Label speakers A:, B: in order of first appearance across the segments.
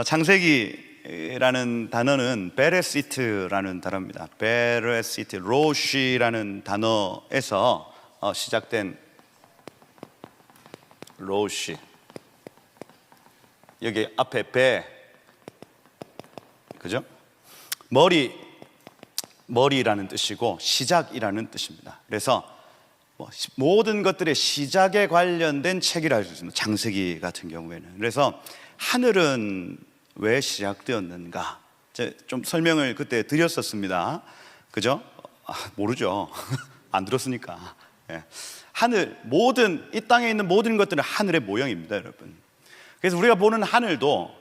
A: 창세기라는 단어는 베레시트라는 단어입니다. 베레시트, 로시라는 단어에서 시작된 로시. 여기 앞에 배, 그죠? 머리라는 뜻이고 시작이라는 뜻입니다. 그래서 모든 것들의 시작에 관련된 책이라 할 수 있습니다. 창세기 같은 경우에는. 그래서 하늘은 왜 시작되었는가? 좀 설명을 그때 드렸었습니다. 그죠? 모르죠. 안 들었으니까. 하늘, 이 땅에 있는 모든 것들은 하늘의 모형입니다, 여러분. 그래서 우리가 보는 하늘도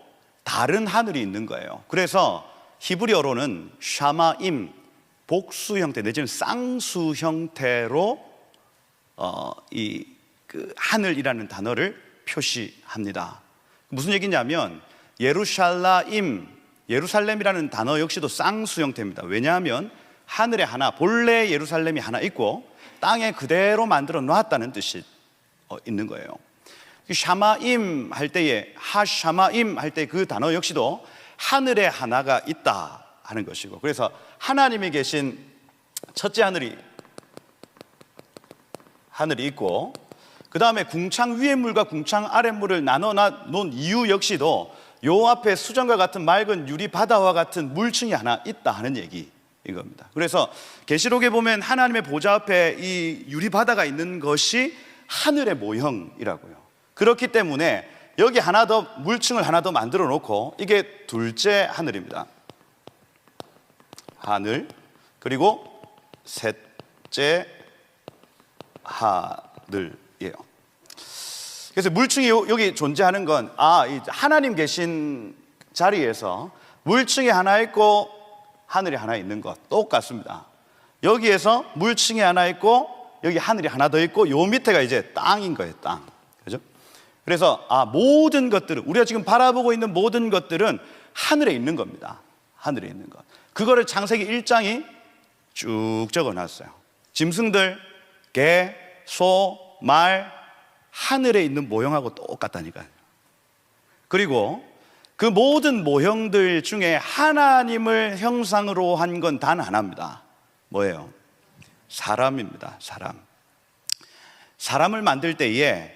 A: 다른 하늘이 있는 거예요. 그래서 히브리어로는 샤마임, 복수 형태 내지는 쌍수 형태로 하늘이라는 단어를 표시합니다. 무슨 얘기냐면 예루살렘이라는 단어 역시도 쌍수 형태입니다. 왜냐하면 하늘에 하나, 본래 예루살렘이 하나 있고 땅에 그대로 만들어 놨다는 뜻이 있는 거예요. 샤마임 할 때에, 하샤마임 할 때 그 단어 역시도 하늘에 하나가 있다 하는 것이고, 그래서 하나님이 계신 첫째 하늘이 있고, 그 다음에 궁창 위의 물과 궁창 아래 물을 나눠 놓은 이유 역시도 요 앞에 수정과 같은 맑은 유리 바다와 같은 물층이 하나 있다 하는 얘기 이겁니다. 그래서 계시록에 보면 하나님의 보좌 앞에 이 유리 바다가 있는 것이 하늘의 모형이라고요. 그렇기 때문에 여기 하나 더, 물층을 하나 더 만들어 놓고, 이게 둘째 하늘입니다. 하늘, 그리고 셋째 하늘이에요. 그래서 물층이 여기 존재하는 건 하나님 계신 자리에서 물층이 하나 있고 하늘이 하나 있는 것 똑같습니다. 여기에서 물층이 하나 있고 여기 하늘이 하나 더 있고 요 밑에가 이제 땅인 거예요. 땅. 그죠? 그래서 모든 것들은, 우리가 지금 바라보고 있는 모든 것들은 하늘에 있는 겁니다. 하늘에 있는 것. 그거를 창세기 1장이 쭉 적어놨어요. 짐승들, 개, 소, 말, 하늘에 있는 모형하고 똑같다니까요. 그리고 그 모든 모형들 중에 하나님을 형상으로 한 건 단 하나입니다. 뭐예요? 사람입니다. 사람을 만들 때에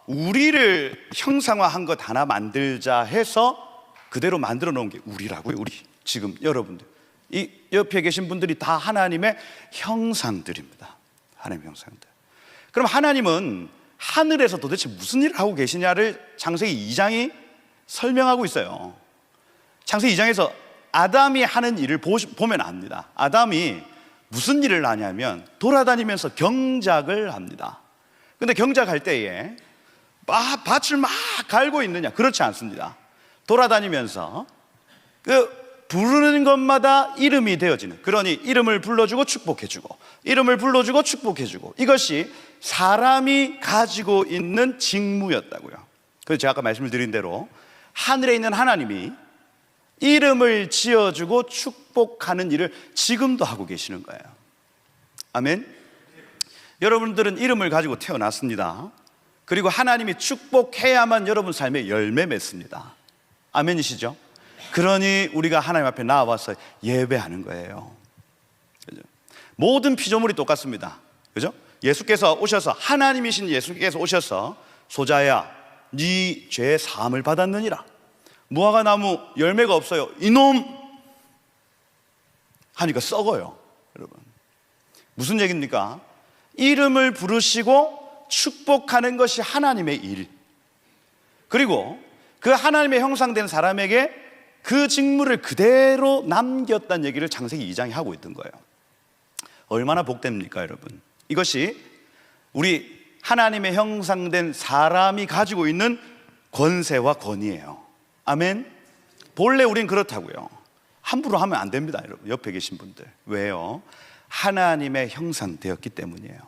A: 우리를 형상화한 것 하나 만들자 해서 그대로 만들어 놓은 게 우리라고요. 우리 지금 여러분들, 이 옆에 계신 분들이 다 하나님의 형상들입니다. 하나님의 형상들. 그럼 하나님은 하늘에서 도대체 무슨 일을 하고 계시냐를 창세기 2장이 설명하고 있어요. 창세기 2장에서 아담이 하는 일을 보면 압니다. 아담이 무슨 일을 하냐면 돌아다니면서 경작을 합니다. 근데 경작할 때에 밭을 막 갈고 있느냐? 그렇지 않습니다. 돌아다니면서 부르는 것마다 이름이 되어지는, 그러니 이름을 불러주고 축복해주고, 이름을 불러주고 축복해주고, 이것이 사람이 가지고 있는 직무였다고요. 그래서 제가 아까 말씀을 드린 대로 하늘에 있는 하나님이 이름을 지어주고 축복하는 일을 지금도 하고 계시는 거예요. 아멘. 여러분들은 이름을 가지고 태어났습니다. 그리고 하나님이 축복해야만 여러분 삶에 열매 맺습니다. 아멘이시죠? 그러니 우리가 하나님 앞에 나와서 예배하는 거예요. 그죠? 모든 피조물이 똑같습니다. 그죠? 예수께서 오셔서, 하나님이신 예수께서 오셔서 소자야, 네 죄 사함을 받았느니라. 무화과 나무 열매가 없어요. 이놈 하니까 썩어요. 여러분, 무슨 얘기입니까? 이름을 부르시고 축복하는 것이 하나님의 일, 그리고 그 하나님의 형상된 사람에게 그 직무를 그대로 남겼다는 얘기를 창세기 2장이 하고 있던 거예요. 얼마나 복됩니까, 여러분? 이것이 우리 하나님의 형상된 사람이 가지고 있는 권세와 권위예요. 아멘. 본래 우린 그렇다고요. 함부로 하면 안 됩니다, 여러분. 옆에 계신 분들. 왜요? 하나님의 형상 되었기 때문이에요.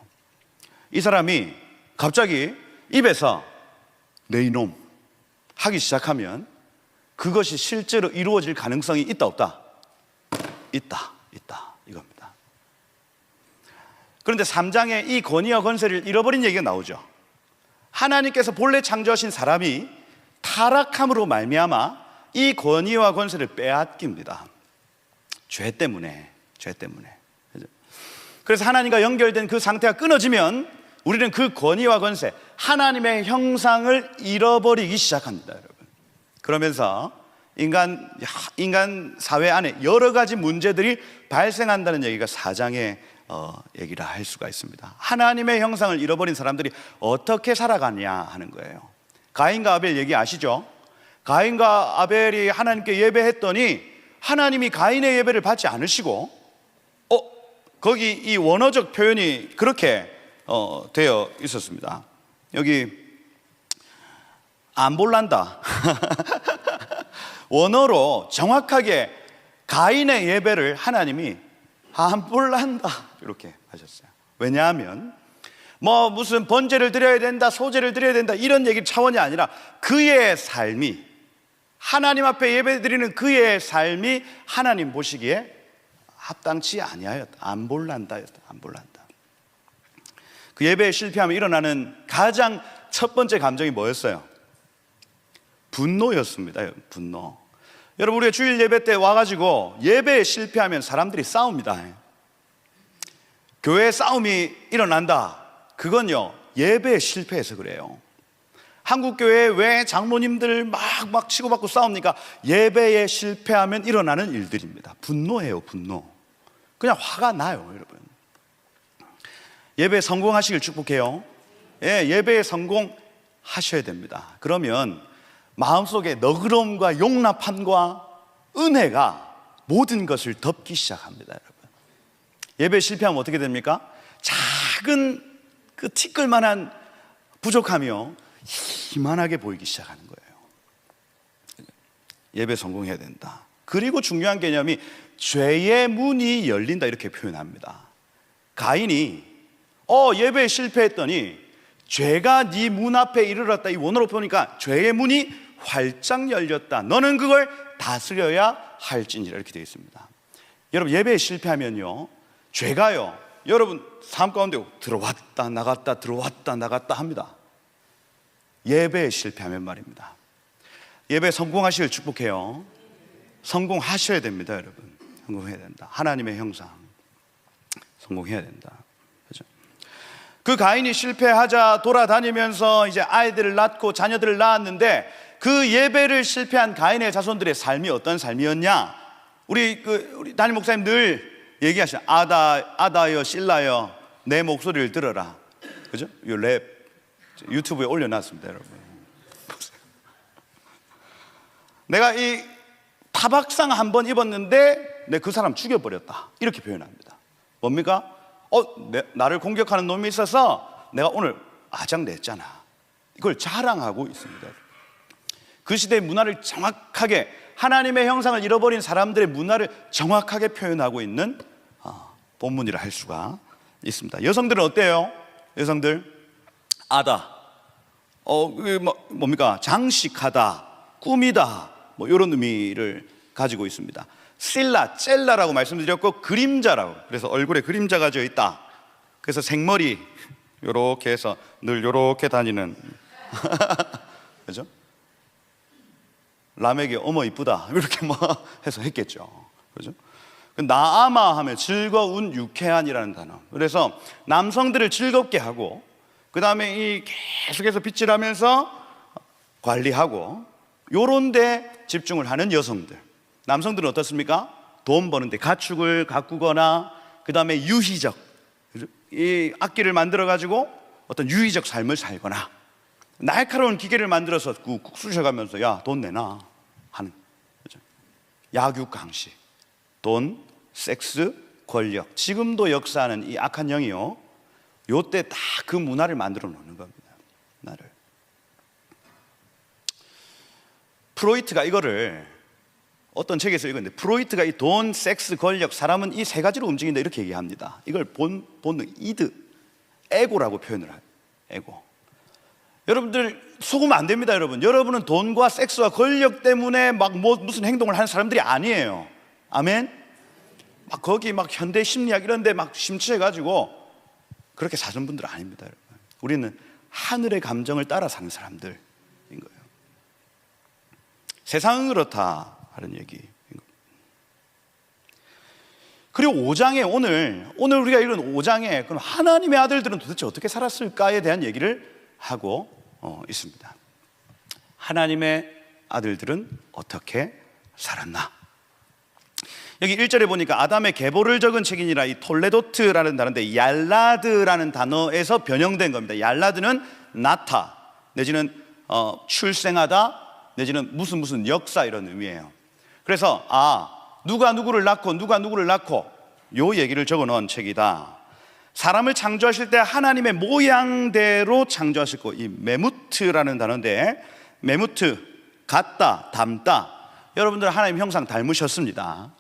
A: 이 사람이 갑자기 입에서 내 이놈 하기 시작하면 그것이 실제로 이루어질 가능성이 있다, 없다? 있다 이겁니다. 그런데 3장에 이 권위와 권세를 잃어버린 얘기가 나오죠. 하나님께서 본래 창조하신 사람이 타락함으로 말미암아 이 권위와 권세를 빼앗깁니다. 죄 때문에. 그래서 하나님과 연결된 그 상태가 끊어지면 우리는 그 권위와 권세, 하나님의 형상을 잃어버리기 시작합니다, 여러분. 그러면서 인간 사회 안에 여러 가지 문제들이 발생한다는 얘기가 4장의 얘기를 할 수가 있습니다. 하나님의 형상을 잃어버린 사람들이 어떻게 살아가냐 하는 거예요. 가인과 아벨 얘기 아시죠? 가인과 아벨이 하나님께 예배했더니 하나님이 가인의 예배를 받지 않으시고, 거기 이 원어적 표현이 그렇게 되어 있었습니다. 여기 안 볼란다. 원어로 정확하게 가인의 예배를 하나님이 안 볼란다 이렇게 하셨어요. 왜냐하면 무슨 번제를 드려야 된다, 소제를 드려야 된다 이런 얘기 차원이 아니라 그의 삶이, 하나님 앞에 예배드리는 그의 삶이 하나님 보시기에 합당치 아니하였다. 안 볼란다였다. 안 볼란다. 그 예배에 실패하면 일어나는 가장 첫 번째 감정이 뭐였어요? 분노였습니다. 분노. 여러분, 우리가 주일 예배 때 와가지고 예배에 실패하면 사람들이 싸웁니다. 교회에 싸움이 일어난다. 그건요, 예배에 실패해서 그래요. 한국 교회에 왜 장로님들 막 치고받고 싸웁니까? 예배에 실패하면 일어나는 일들입니다. 분노예요, 분노. 그냥 화가 나요, 여러분. 예배 성공하시길 축복해요. 예배에 성공하셔야 됩니다. 그러면 마음속에 너그러움과 용납함과 은혜가 모든 것을 덮기 시작합니다, 여러분. 예배 실패하면 어떻게 됩니까? 작은 그 티끌만한 부족함이요, 희만하게 보이기 시작하는 거예요. 예배 성공해야 된다. 그리고 중요한 개념이 죄의 문이 열린다 이렇게 표현합니다. 가인이 예배에 실패했더니 죄가 네 문 앞에 이르렀다. 이 원어로 보니까 죄의 문이 활짝 열렸다. 너는 그걸 다스려야 할지니라 이렇게 되어 있습니다. 여러분, 예배에 실패하면요, 죄가요, 여러분 삶 가운데 들어왔다 나갔다 들어왔다 나갔다 합니다. 예배에 실패하면 말입니다. 예배 성공하시길 축복해요. 성공하셔야 됩니다, 여러분. 성공해야 된다. 하나님의 형상 성공해야 된다. 그렇죠? 그 가인이 실패하자 돌아다니면서 이제 아이들을 낳고 자녀들을 낳았는데, 그 예배를 실패한 가인의 자손들의 삶이 어떤 삶이었냐? 우리 담임 목사님 늘 얘기하시죠. 아다여 실라여 내 목소리를 들어라. 그죠? 이 랩 유튜브에 올려놨습니다, 여러분. 내가 이 타박상 한 번 입었는데 내 그 사람 죽여버렸다 이렇게 표현합니다. 뭡니까? 나를 공격하는 놈이 있어서 내가 오늘 아장냈잖아. 이걸 자랑하고 있습니다. 그 시대의 문화를 정확하게, 하나님의 형상을 잃어버린 사람들의 문화를 정확하게 표현하고 있는 본문이라 할 수가 있습니다. 여성들은 어때요? 여성들 아다, 뭡니까? 장식하다, 꾸미다, 이런 의미를 가지고 있습니다. 실라, 젤라라고 말씀드렸고 그림자라고, 그래서 얼굴에 그림자가 져 있다. 그래서 생머리 요렇게 해서 늘 요렇게 다니는 그죠? 라멕이 어머 이쁘다 이렇게 해서 했겠죠. 그죠? 나아마 하면 즐거운, 유쾌한이라는 단어. 그래서 남성들을 즐겁게 하고, 그 다음에 이 계속해서 빗질하면서 관리하고, 요런 데 집중을 하는 여성들. 남성들은 어떻습니까? 돈 버는데 가축을 가꾸거나, 그 다음에 유희적, 이 악기를 만들어 가지고 어떤 유희적 삶을 살거나, 날카로운 기계를 만들어서 꾹 쑤셔가면서 야 돈 내놔 하는, 그렇죠? 약육강식, 돈, 섹스, 권력, 지금도 역사하는 이 악한 영이요, 요때 다 그 문화를 만들어 놓는 겁니다. 나를. 프로이트가 이거를 어떤 책에서 읽었는데, 프로이트가 이 돈, 섹스, 권력, 사람은 이 세 가지로 움직인다 이렇게 얘기합니다. 이걸 본능, 이드, 에고라고 표현을 해요. 에고. 여러분들 속으면 안 됩니다. 여러분은 돈과 섹스와 권력 때문에 무슨 행동을 하는 사람들이 아니에요. 아멘. 거기 현대 심리학 이런 데 심취해 가지고 그렇게 사는 분들 아닙니다, 여러분. 우리는 하늘의 감정을 따라 사는 사람들인 거예요. 세상은 그렇다 하는 얘기. 그리고 5장에 오늘 우리가 읽은 5장에 그럼 하나님의 아들들은 도대체 어떻게 살았을까에 대한 얘기를 하고 있습니다. 하나님의 아들들은 어떻게 살았나? 여기 1절에 보니까 아담의 계보를 적은 책이니라, 이 톨레도트라는 단어인데 얄라드라는 단어에서 변형된 겁니다. 얄라드는 낳다 내지는 출생하다 내지는 무슨 역사 이런 의미예요. 그래서 누가 누구를 낳고 누가 누구를 낳고 요 얘기를 적어 놓은 책이다. 사람을 창조하실 때 하나님의 모양대로 창조하실 거, 이 메무트라는 단어인데 메무트, 같다, 닮다. 여러분들 하나님 형상 닮으셨습니다.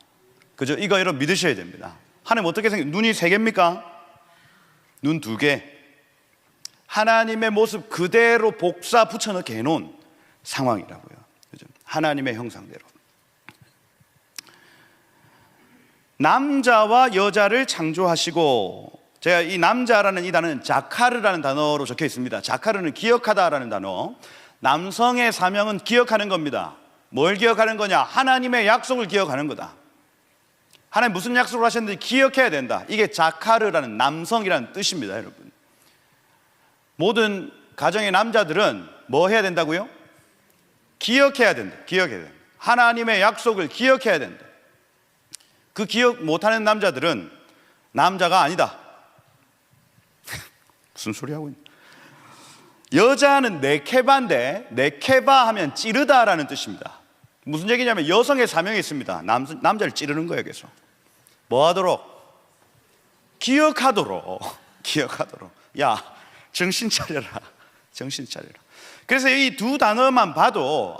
A: 그죠? 이거 여러분 믿으셔야 됩니다. 하나님 어떻게 눈이 3개입니까? 눈 2개. 하나님의 모습 그대로 복사 붙여넣기 해놓은 상황이라고요. 그죠? 하나님의 형상대로. 남자와 여자를 창조하시고, 제가 이 남자라는 이 단어는 자카르라는 단어로 적혀 있습니다. 자카르는 기억하다라는 단어. 남성의 사명은 기억하는 겁니다. 뭘 기억하는 거냐? 하나님의 약속을 기억하는 거다. 하나님 무슨 약속을 하셨는지 기억해야 된다. 이게 자카르라는 남성이라는 뜻입니다, 여러분. 모든 가정의 남자들은 뭐 해야 된다고요? 기억해야 된다. 기억해야 된다. 하나님의 약속을 기억해야 된다. 그 기억 못하는 남자들은 남자가 아니다. 무슨 소리 하고 있나? 여자는 네케바인데, 네케바 하면 찌르다라는 뜻입니다. 무슨 얘기냐면 여성의 사명이 있습니다. 남자를 찌르는 거예요. 계속 뭐 하도록? 기억하도록. 야, 정신 차려라. 정신 차려라. 그래서 이 두 단어만 봐도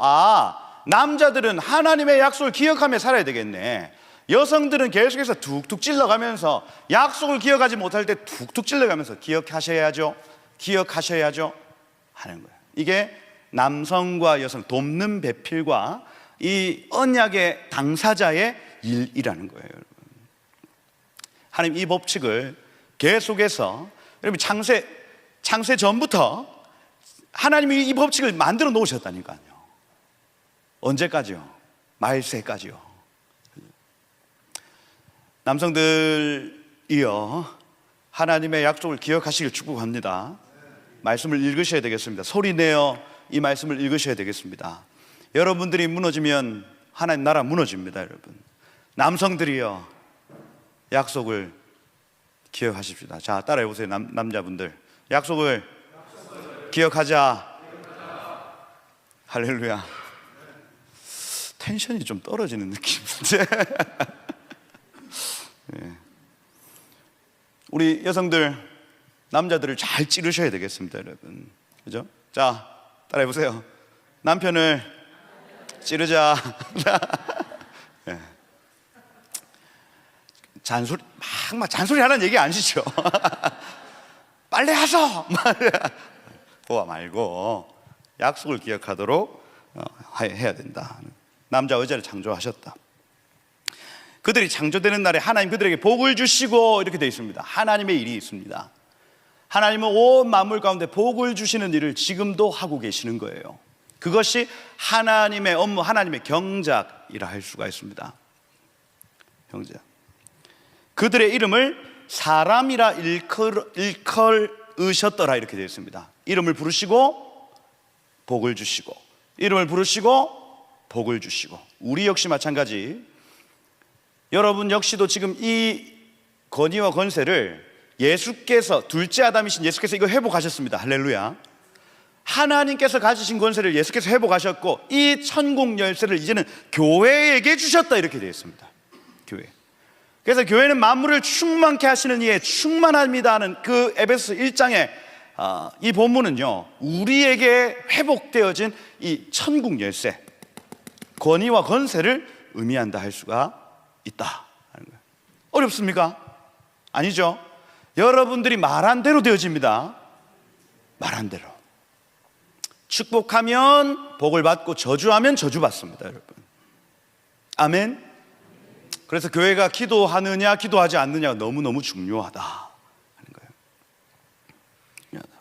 A: 남자들은 하나님의 약속을 기억하며 살아야 되겠네. 여성들은 계속해서 툭툭 찔러가면서 약속을 기억하지 못할 때 툭툭 찔러가면서 기억하셔야죠 하는 거예요. 이게 남성과 여성 돕는 배필과 이 언약의 당사자의 일이라는 거예요, 여러분. 하나님 이 법칙을 계속해서, 여러분 창세 전부터 하나님이 이 법칙을 만들어 놓으셨다니까요. 언제까지요? 말세까지요. 남성들이여, 하나님의 약속을 기억하시길 축복합니다. 말씀을 읽으셔야 되겠습니다. 소리 내어 이 말씀을 읽으셔야 되겠습니다. 여러분들이 무너지면 하나님 나라 무너집니다, 여러분. 남성들이여, 약속을 기억하십시다. 자, 따라해 보세요. 남자분들, 약속을 기억하자. 할렐루야. 텐션이 좀 떨어지는 느낌인데. 네. 우리 여성들, 남자들을 잘 찌르셔야 되겠습니다, 여러분. 그죠? 자, 따라해 보세요. 남편을 찌르자. 네. 막 잔소리 하라는 얘기 아니시죠? 빨리 하소! 그거 말고 약속을 기억하도록 해야 된다. 남자 여자를 창조하셨다. 그들이 창조되는 날에 하나님 그들에게 복을 주시고, 이렇게 되어 있습니다. 하나님의 일이 있습니다. 하나님은 온 만물 가운데 복을 주시는 일을 지금도 하고 계시는 거예요. 그것이 하나님의 업무, 하나님의 경작이라 할 수가 있습니다. 경작. 그들의 이름을 사람이라 일컬으셨더라, 이렇게 되어 있습니다. 이름을 부르시고 복을 주시고, 이름을 부르시고 복을 주시고. 우리 역시 마찬가지. 여러분 역시도 지금 이 권위와 권세를 예수께서, 둘째 아담이신 예수께서 이거 회복하셨습니다. 할렐루야. 하나님께서 가지신 권세를 예수께서 회복하셨고, 이 천국 열쇠를 이제는 교회에게 주셨다, 이렇게 되어 있습니다. 교회. 그래서 교회는 만물을 충만케 하시는 이에 충만합니다 하는 그 에베소 1장의 이 본문은요, 우리에게 회복되어진 이 천국 열쇠, 권위와 권세를 의미한다 할 수가 있다 하는 거예요. 어렵습니까? 아니죠. 여러분들이 말한 대로 되어집니다. 말한 대로. 축복하면 복을 받고 저주하면 저주받습니다, 여러분. 아멘. 그래서 교회가 기도하느냐 기도하지 않느냐가 너무너무 중요하다 하는 거예요. 중요하다.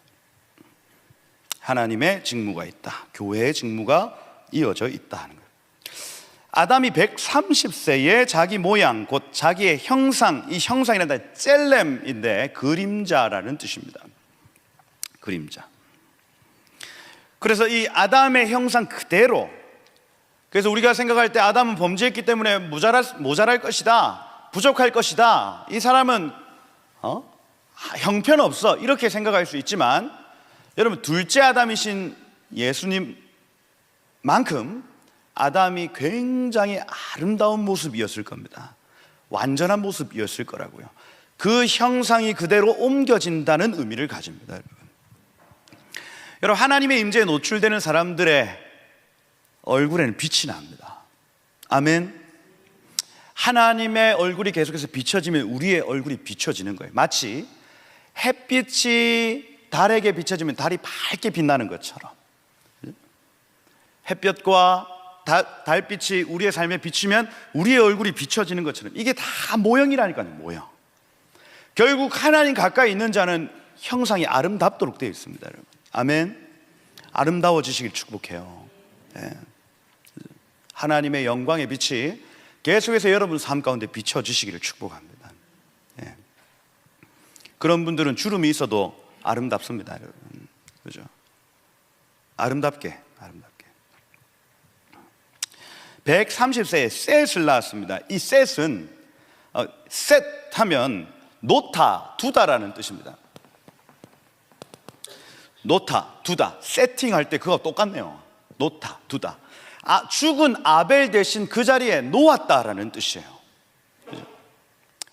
A: 하나님의 직무가 있다. 교회의 직무가 이어져 있다 하는 거예요. 아담이 130세에 자기 모양, 곧 자기의 형상, 이 형상이란다 젤렘인데 그림자라는 뜻입니다. 그림자. 그래서 이 아담의 형상 그대로, 그래서 우리가 생각할 때 아담은 범죄했기 때문에 모자랄 것이다, 부족할 것이다, 이 사람은 형편없어, 이렇게 생각할 수 있지만, 여러분 둘째 아담이신 예수님만큼 아담이 굉장히 아름다운 모습이었을 겁니다. 완전한 모습이었을 거라고요. 그 형상이 그대로 옮겨진다는 의미를 가집니다. 여러분 하나님의 임재에 노출되는 사람들의 얼굴에는 빛이 납니다. 아멘. 하나님의 얼굴이 계속해서 비춰지면 우리의 얼굴이 비춰지는 거예요. 마치 햇빛이 달에게 비춰지면 달이 밝게 빛나는 것처럼, 햇볕과 달빛이 우리의 삶에 비치면 우리의 얼굴이 비춰지는 것처럼, 이게 다 모형이라니까요. 모형. 결국 하나님 가까이 있는 자는 형상이 아름답도록 되어 있습니다. 여러분. 아멘. 아름다워지시길 축복해요. 네. 하나님의 영광의 빛이 계속해서 여러분 삶 가운데 비춰지시기를 축복합니다. 네. 그런 분들은 주름이 있어도 아름답습니다. 여러분. 그죠? 아름답게 130세에 셋을 낳았습니다. 이 셋은 셋 하면 놓다, 두다라는 뜻입니다. 놓다, 두다, 세팅할 때 그거 똑같네요. 놓다, 두다. 죽은 아벨 대신 그 자리에 놓았다라는 뜻이에요. 그죠?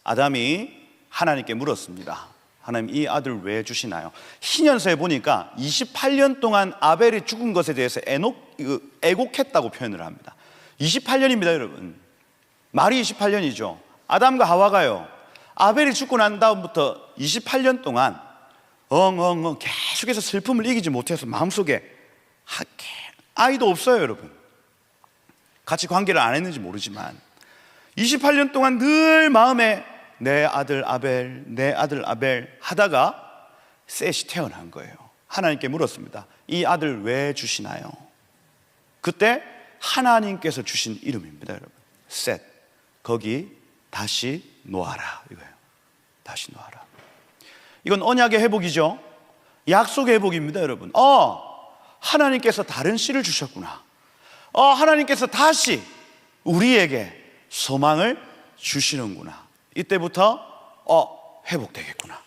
A: 아담이 하나님께 물었습니다. 하나님, 이 아들 왜 주시나요? 신현서에 보니까 28년 동안 아벨이 죽은 것에 대해서 애곡했다고 표현을 합니다. 28년입니다, 여러분. 말이 28년이죠. 아담과 하와가요, 아벨이 죽고 난 다음부터 28년 동안 계속해서 슬픔을 이기지 못해서 마음속에 아이도 없어요, 여러분. 같이 관계를 안 했는지 모르지만 28년 동안 늘 마음에 내 아들 아벨 하다가 셋이 태어난 거예요. 하나님께 물었습니다. 이 아들 왜 주시나요? 그때 하나님께서 주신 이름입니다, 여러분. 셋. 거기 다시 놓아라, 이거예요. 다시 놓아라. 이건 언약의 회복이죠. 약속의 회복입니다, 여러분. 하나님께서 다른 씨를 주셨구나. 하나님께서 다시 우리에게 소망을 주시는구나. 이때부터 회복되겠구나.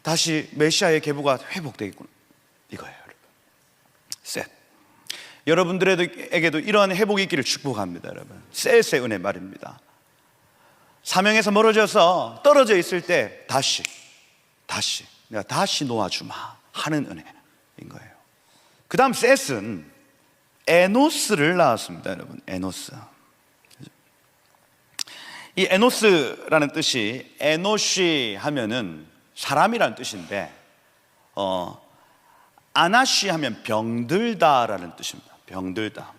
A: 다시 메시아의 계보가 회복되겠구나. 이거예요, 여러분. 셋. 여러분들에게도 이러한 회복이 있기를 축복합니다, 여러분. 셋의 은혜 말입니다. 사명에서 멀어져서 떨어져 있을 때 다시 내가 다시 놓아주마 하는 은혜인 거예요. 그 다음 셋은 에노스를 낳았습니다, 여러분. 에노스. 이 에노스라는 뜻이, 에노시 하면은 사람이라는 뜻인데, 아나시 하면 병들다라는 뜻입니다. 병들다.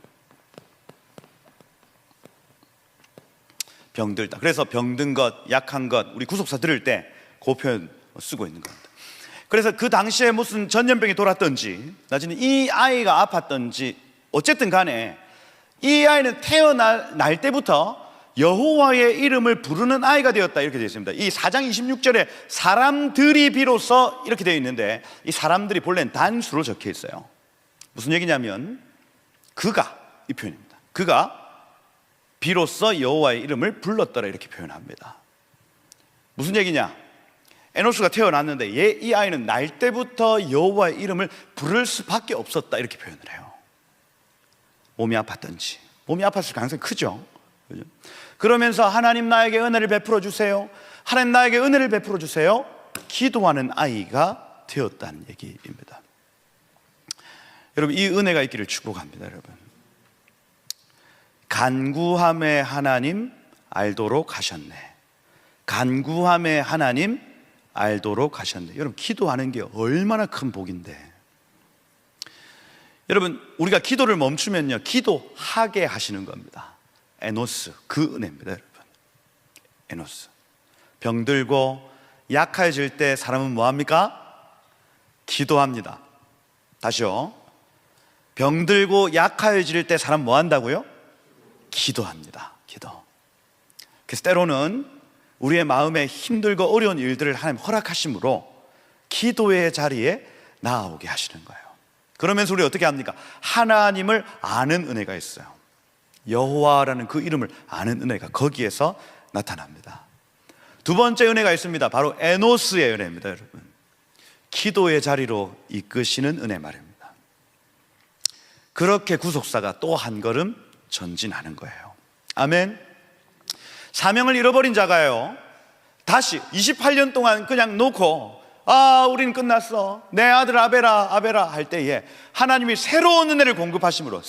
A: 그래서 병든 것, 약한 것, 우리 구속사 들을 때 그 표현 쓰고 있는 겁니다. 그래서 그 당시에 무슨 전염병이 돌았던지, 나중에 이 아이가 아팠던지, 어쨌든 간에 이 아이는 태어날 때부터 여호와의 이름을 부르는 아이가 되었다, 이렇게 되어 있습니다. 이 4장 26절에 사람들이 비로소 이렇게 되어 있는데, 이 사람들이 본래는 단수로 적혀 있어요. 무슨 얘기냐면 그가, 이 표현입니다. 그가 비로소 여호와의 이름을 불렀더라, 이렇게 표현합니다. 무슨 얘기냐? 에노스가 태어났는데 이 아이는 날 때부터 여호와의 이름을 부를 수밖에 없었다, 이렇게 표현을 해요. 몸이 아팠던지, 몸이 아팠을 가능성이 크죠. 그죠? 그러면서 하나님 나에게 은혜를 베풀어 주세요, 하나님 나에게 은혜를 베풀어 주세요, 기도하는 아이가 되었다는 얘기입니다. 여러분, 이 은혜가 있기를 축복합니다. 여러분, 간구함의 하나님 알도록 하셨네. 간구함의 하나님 알도록 하셨네. 여러분, 기도하는 게 얼마나 큰 복인데. 여러분, 우리가 기도를 멈추면요, 기도하게 하시는 겁니다. 에노스, 그 은혜입니다, 여러분. 에노스. 병들고 약해질 때 사람은 뭐합니까? 기도합니다. 다시요. 병들고 약해질 때 사람 뭐 한다고요? 기도합니다. 기도. 그래서 때로는 우리의 마음에 힘들고 어려운 일들을 하나님 허락하심으로 기도의 자리에 나아오게 하시는 거예요. 그러면서 우리 어떻게 합니까? 하나님을 아는 은혜가 있어요. 여호와라는 그 이름을 아는 은혜가 거기에서 나타납니다. 두 번째 은혜가 있습니다. 바로 에노스의 은혜입니다, 여러분. 기도의 자리로 이끄시는 은혜 말입니다. 그렇게 구속사가 또 한 걸음 전진하는 거예요. 아멘. 사명을 잃어버린 자가요, 다시 28년 동안 그냥 놓고 우린 끝났어, 내 아들 아베라 할 때에 하나님이 새로운 은혜를 공급하심으로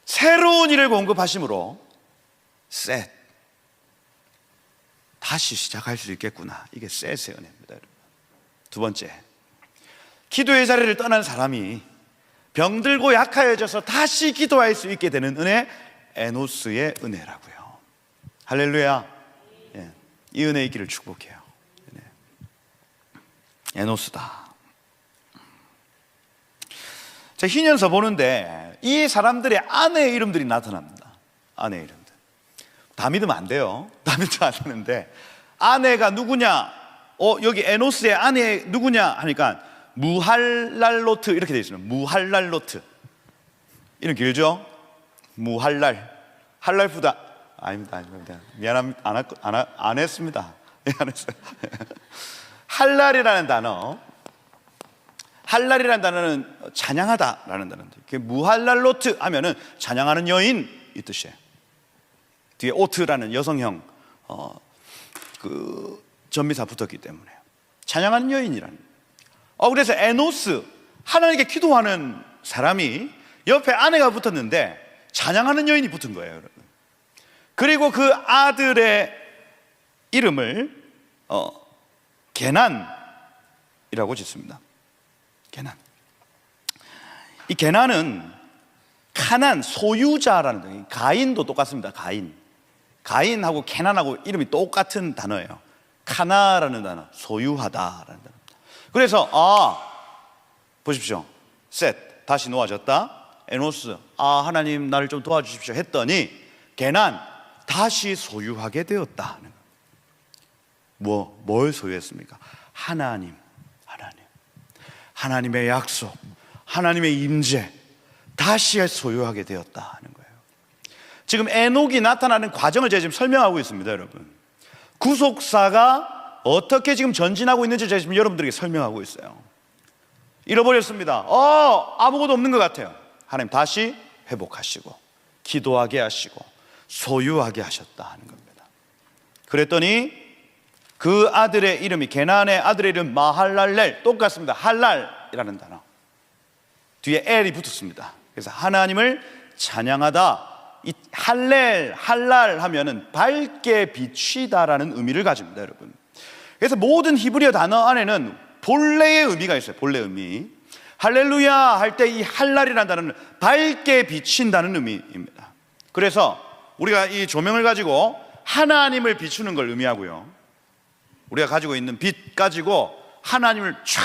A: 새로운 일을 공급하심으로 다시 시작할 수 있겠구나. 이게 셋의 은혜입니다, 여러분. 두 번째, 기도의 자리를 떠난 사람이 병들고 약하여져서 다시 기도할 수 있게 되는 은혜, 에노스의 은혜라고요. 할렐루야. 예, 이 은혜의 길을 축복해요. 에노스다. 제가 희년서 보는데 이 사람들의 아내의 이름들이 나타납니다. 아내의 이름들 다 믿으면 안 돼요. 다 믿으면 안 되는데, 아내가 누구냐? 여기 에노스의 아내 누구냐 하니까 무할랄로트 이렇게 되어 있습니다. 무할랄로트. 이름 길죠? 할랄푸다. 아닙니다. 미안합니다. 안 했습니다. 안 했어요. 할랄이라는 단어는 찬양하다라는 단어인데, 무할랄로트 하면은 찬양하는 여인 이 뜻이에요. 뒤에 오트라는 여성형 그 전미사 붙었기 때문에 찬양하는 여인이라는. 그래서 에노스, 하나님께 기도하는 사람이 옆에 아내가 붙었는데 찬양하는 여인이 붙은 거예요, 여러분. 그리고 그 아들의 이름을 게난이라고 짓습니다. 게난. 이 게난은 카난, 소유자라는 뜻이에요. 가인도 똑같습니다. 가인하고 게난하고 이름이 똑같은 단어예요. 카나라는 단어, 소유하다라는 단어. 그래서 보십시오. 셋, 다시 놓아졌다. 에노스, 하나님 나를 좀 도와주십시오 했더니 게난, 다시 소유하게 되었다. 뭘 소유했습니까? 하나님의 약속, 하나님의 임재, 다시 소유하게 되었다 하는 거예요. 지금 에녹이 나타나는 과정을 제가 지금 설명하고 있습니다, 여러분. 구속사가 어떻게 지금 전진하고 있는지 제가 지금 여러분들에게 설명하고 있어요. 잃어버렸습니다. 아무것도 없는 것 같아요. 하나님 다시 회복하시고 기도하게 하시고 소유하게 하셨다 하는 겁니다. 그랬더니 그 아들의 이름이, 게난의 아들의 이름 마할랄렐, 똑같습니다. 할랄이라는 단어 뒤에 엘이 붙었습니다. 그래서 하나님을 찬양하다. 이 할랄 하면은 밝게 비치다라는 의미를 가집니다, 여러분. 그래서 모든 히브리어 단어 안에는 본래의 의미가 있어요. 본래 의미. 할렐루야 할 때 이 할랄이라는 단어는 밝게 비친다는 의미입니다. 그래서 우리가 이 조명을 가지고 하나님을 비추는 걸 의미하고요, 우리가 가지고 있는 빛 가지고 하나님을 쫙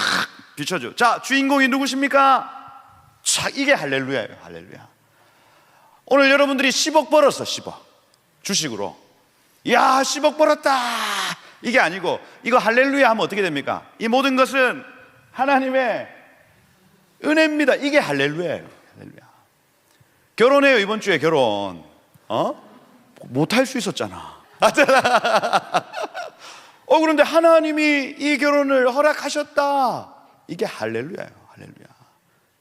A: 비춰줘. 자, 주인공이 누구십니까? 쫙, 이게 할렐루야예요. 할렐루야. 오늘 여러분들이 10억 벌었어. 10억 주식으로. 야, 10억 벌었다, 이게 아니고, 이거 할렐루야 하면 어떻게 됩니까? 이 모든 것은 하나님의 은혜입니다. 이게 할렐루야예요. 할렐루야. 결혼해요. 이번 주에 결혼. 못할 수 있었잖아. 그런데 하나님이 이 결혼을 허락하셨다. 이게 할렐루야예요. 할렐루야.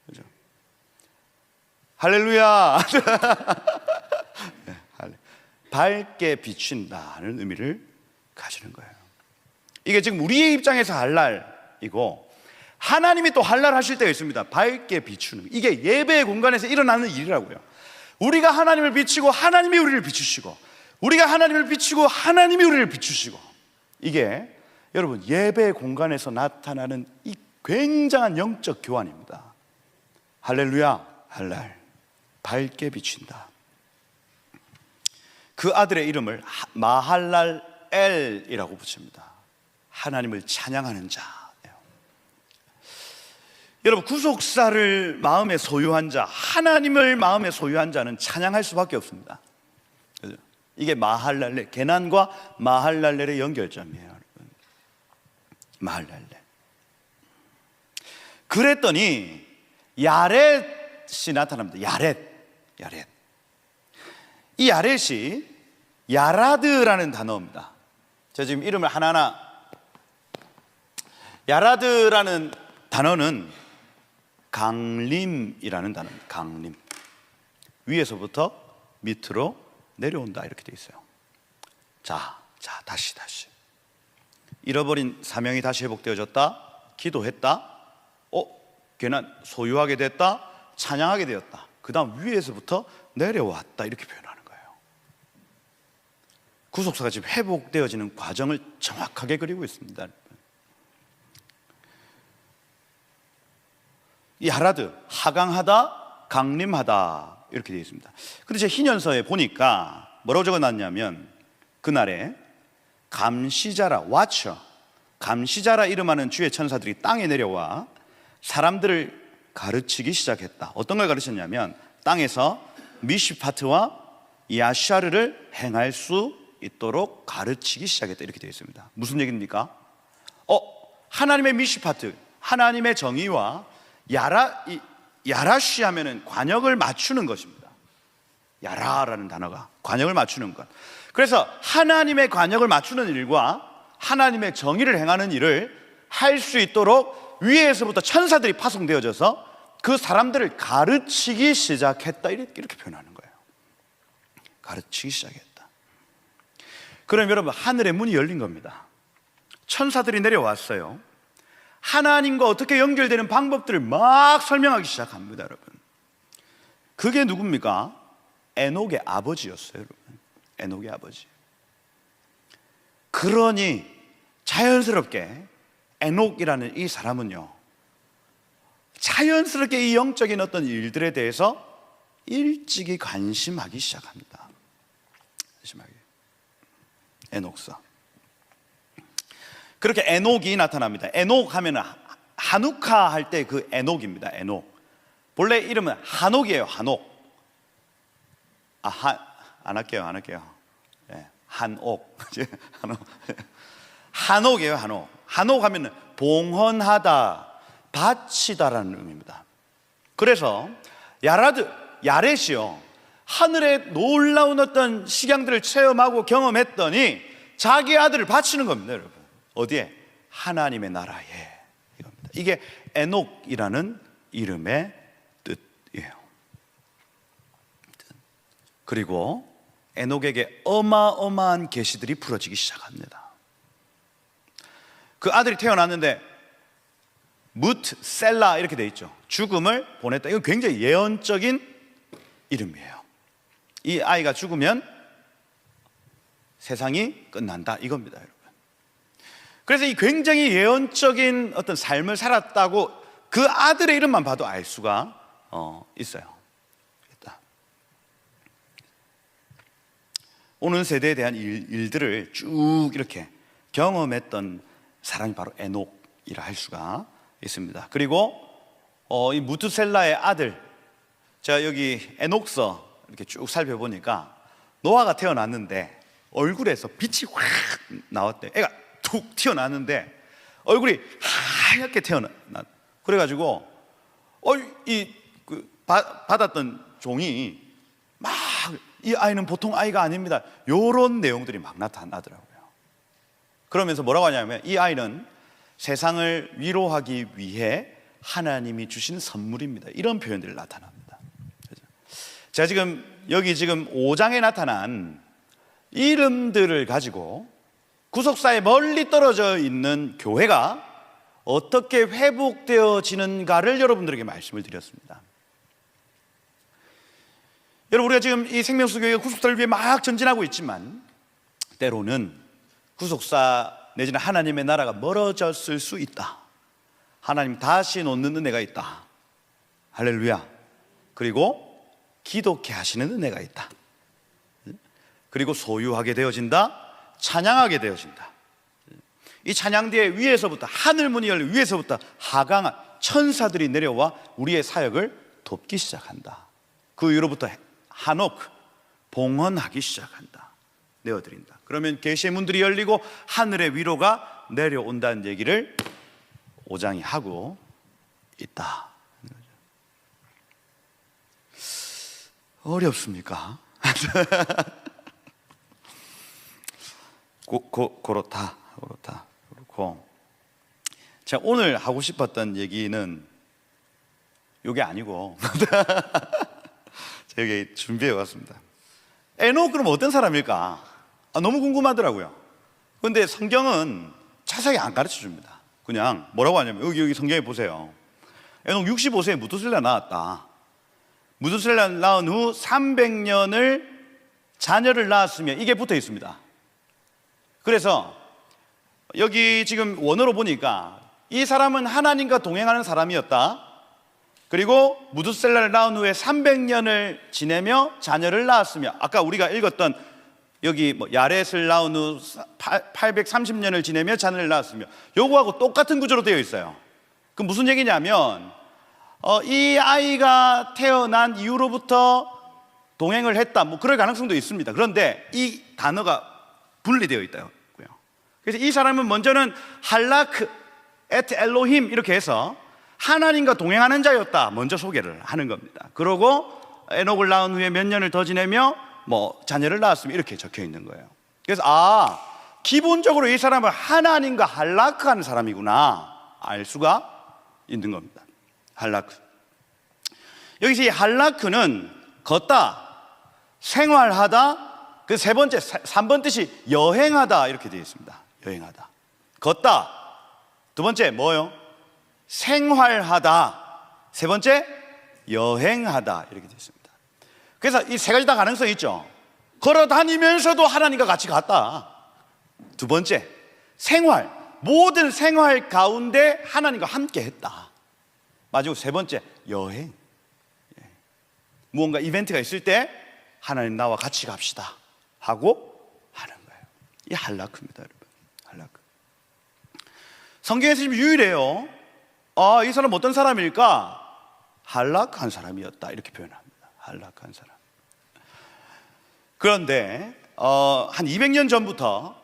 A: 그죠? 할렐루야. 밝게 비춘다는 의미를 가지는 거예요. 이게 지금 우리의 입장에서 할랄이고, 하나님이 또 할랄 하실 때가 있습니다. 밝게 비추는, 이게 예배의 공간에서 일어나는 일이라고요. 우리가 하나님을 비추고 하나님이 우리를 비추시고, 우리가 하나님을 비추고 하나님이 우리를 비추시고, 이게 여러분 예배의 공간에서 나타나는 이 굉장한 영적 교환입니다. 할렐루야. 할랄, 밝게 비춘다. 그 아들의 이름을 마할랄엘이라고 붙입니다. 하나님을 찬양하는 자. 여러분, 구속사를 마음에 소유한 자, 하나님을 마음에 소유한 자는 찬양할 수밖에 없습니다. 그죠? 이게 마할랄렐, 게난과 마할랄렐의 연결점이에요, 여러분. 마할랄렐. 그랬더니 야렛이 나타납니다. 야렛. 이 야렛이 야라드라는 단어입니다. 제가 지금 이름을 하나하나, 야라드라는 단어는 강림이라는 단어입니다. 강림. 위에서부터 밑으로 내려온다, 이렇게 돼 있어요. 자, 다시. 잃어버린 사명이 다시 회복되어졌다. 기도했다. 괜한 소유하게 됐다. 찬양하게 되었다. 그 다음 위에서부터 내려왔다, 이렇게 표현하는 거예요. 구속사가 지금 회복되어지는 과정을 정확하게 그리고 있습니다. 이 야라드, 하강하다, 강림하다, 이렇게 되어 있습니다. 근데 제 희년서에 보니까 뭐라고 적어놨냐면, 그날에 감시자라, 와처, 감시자라 이름하는 주의 천사들이 땅에 내려와 사람들을 가르치기 시작했다. 어떤 걸 가르쳤냐면, 땅에서 미시파트와 야샤르를 행할 수 있도록 가르치기 시작했다, 이렇게 되어 있습니다. 무슨 얘기입니까? 하나님의 미시파트, 하나님의 정의와 야라시 하면은 관역을 맞추는 것입니다. 야라라는 단어가 관역을 맞추는 것. 그래서 하나님의 관역을 맞추는 일과 하나님의 정의를 행하는 일을 할 수 있도록 위에서부터 천사들이 파송되어져서 그 사람들을 가르치기 시작했다, 이렇게 표현하는 거예요. 가르치기 시작했다. 그럼 여러분, 하늘의 문이 열린 겁니다. 천사들이 내려왔어요. 하나님과 어떻게 연결되는 방법들을 막 설명하기 시작합니다, 여러분. 그게 누굽니까? 에녹의 아버지였어요, 여러분. 에녹의 아버지. 그러니 자연스럽게 에녹이라는 이 사람은요, 자연스럽게 이 영적인 어떤 일들에 대해서 일찍이 관심하기 시작합니다. 관심하기. 에녹서. 그렇게 에녹이 나타납니다. 에녹 하면 하누카 할 때 그 에녹입니다. 에녹. 본래 이름은 한옥이에요. 한옥. 안 할게요. 네, 한옥. 한옥이에요. 한옥. 한옥 하면 봉헌하다, 바치다라는 의미입니다. 그래서 야렛이요, 하늘의 놀라운 어떤 식양들을 체험하고 경험했더니 자기 아들을 바치는 겁니다, 여러분. 어디에? 하나님의 나라에. 이겁니다. 이게 에녹이라는 이름의 뜻이에요. 그리고 에녹에게 어마어마한 계시들이 풀어지기 시작합니다. 그 아들이 태어났는데 무트셀라 이렇게 돼 있죠. 죽음을 보냈다. 이거 굉장히 예언적인 이름이에요. 이 아이가 죽으면 세상이 끝난다, 이겁니다, 여러분. 그래서 이 굉장히 예언적인 어떤 삶을 살았다고 그 아들의 이름만 봐도 알 수가 있어요. 오는 세대에 대한 일들을 쭉 이렇게 경험했던 사람이 바로 에녹이라 할 수가 있습니다. 그리고 이 무투셀라의 아들, 제가 여기 에녹서 이렇게 쭉 살펴보니까 노아가 태어났는데 얼굴에서 빛이 확 나왔대. 애가 툭 튀어나왔는데 얼굴이 하얗게 태어났. 그래가지고 받았던 종이 막, 이 아이는 보통 아이가 아닙니다, 요런 내용들이 막 나타나더라고요. 그러면서 뭐라고 하냐면, 이 아이는 세상을 위로하기 위해 하나님이 주신 선물입니다, 이런 표현들이 나타납니다. 제가 여기 5장에 나타난 이름들을 가지고 구속사에 멀리 떨어져 있는 교회가 어떻게 회복되어지는가를 여러분들에게 말씀을 드렸습니다. 여러분, 우리가 지금 이 생명수 교회가 구속사를 위해 막 전진하고 있지만 때로는 구속사 내지는 하나님의 나라가 멀어졌을 수 있다. 하나님 다시 놓는 은혜가 있다. 할렐루야. 그리고 기독케 하시는 은혜가 있다. 그리고 소유하게 되어진다. 찬양하게 되어진다. 이 찬양 뒤에 위에서부터 하늘문이 열리고 위에서부터 하강한 천사들이 내려와 우리의 사역을 돕기 시작한다. 그 이후로부터 하노크, 봉헌하기 시작한다. 내어드린다. 그러면 계시의 문들이 열리고 하늘의 위로가 내려온다는 얘기를 5장이 하고 있다. 어렵습니까? 그렇다. 그렇고, 제가 오늘 하고 싶었던 얘기는 이게 아니고 제가 여기 준비해 왔습니다. 에녹 그럼 어떤 사람일까? 너무 궁금하더라고요. 그런데 성경은 자세히 안 가르쳐 줍니다. 그냥 뭐라고 하냐면 여기 성경에 보세요. 에녹 65세에 무두셀라 낳았다. 무두셀라 낳은 후 300년을 자녀를 낳았으며, 이게 붙어 있습니다. 그래서 여기 지금 원어로 보니까 이 사람은 하나님과 동행하는 사람이었다. 그리고 무두셀라를 낳은 후에 300년을 지내며 자녀를 낳았으며, 아까 우리가 읽었던 여기 야렛을 낳은 후 830년을 지내며 자녀를 낳았으며, 요거하고 똑같은 구조로 되어 있어요. 그 무슨 얘기냐면 이 아이가 태어난 이후로부터 동행을 했다, 그럴 가능성도 있습니다. 그런데 이 단어가 분리되어 있다고요. 그래서 이 사람은 먼저는 할라크 에트 엘로힘 이렇게 해서 하나님과 동행하는 자였다, 먼저 소개를 하는 겁니다. 그러고 에녹을 낳은 후에 몇 년을 더 지내며 자녀를 낳았으면, 이렇게 적혀 있는 거예요. 그래서 기본적으로 이 사람은 하나님과 할라크하는 사람이구나 알 수가 있는 겁니다. 할라크. 여기서 이 할라크는 걷다, 생활하다, 그 세 번째 3번 뜻이 여행하다 이렇게 되어 있습니다. 여행하다, 걷다. 두 번째 뭐요? 생활하다. 세 번째 여행하다 이렇게 되어 있습니다. 그래서 이 세 가지 다 가능성이 있죠. 걸어 다니면서도 하나님과 같이 갔다. 두 번째 생활, 모든 생활 가운데 하나님과 함께 했다. 마지막 세 번째 여행, 무언가 이벤트가 있을 때 하나님 나와 같이 갑시다 하고 하는 거예요. 이 할라크입니다, 여러분. 할라크. 성경에서 지금 유일해요. 이 사람 어떤 사람일까? 할라크한 사람이었다 이렇게 표현합니다. 할라크한 사람. 그런데 한 200년 전부터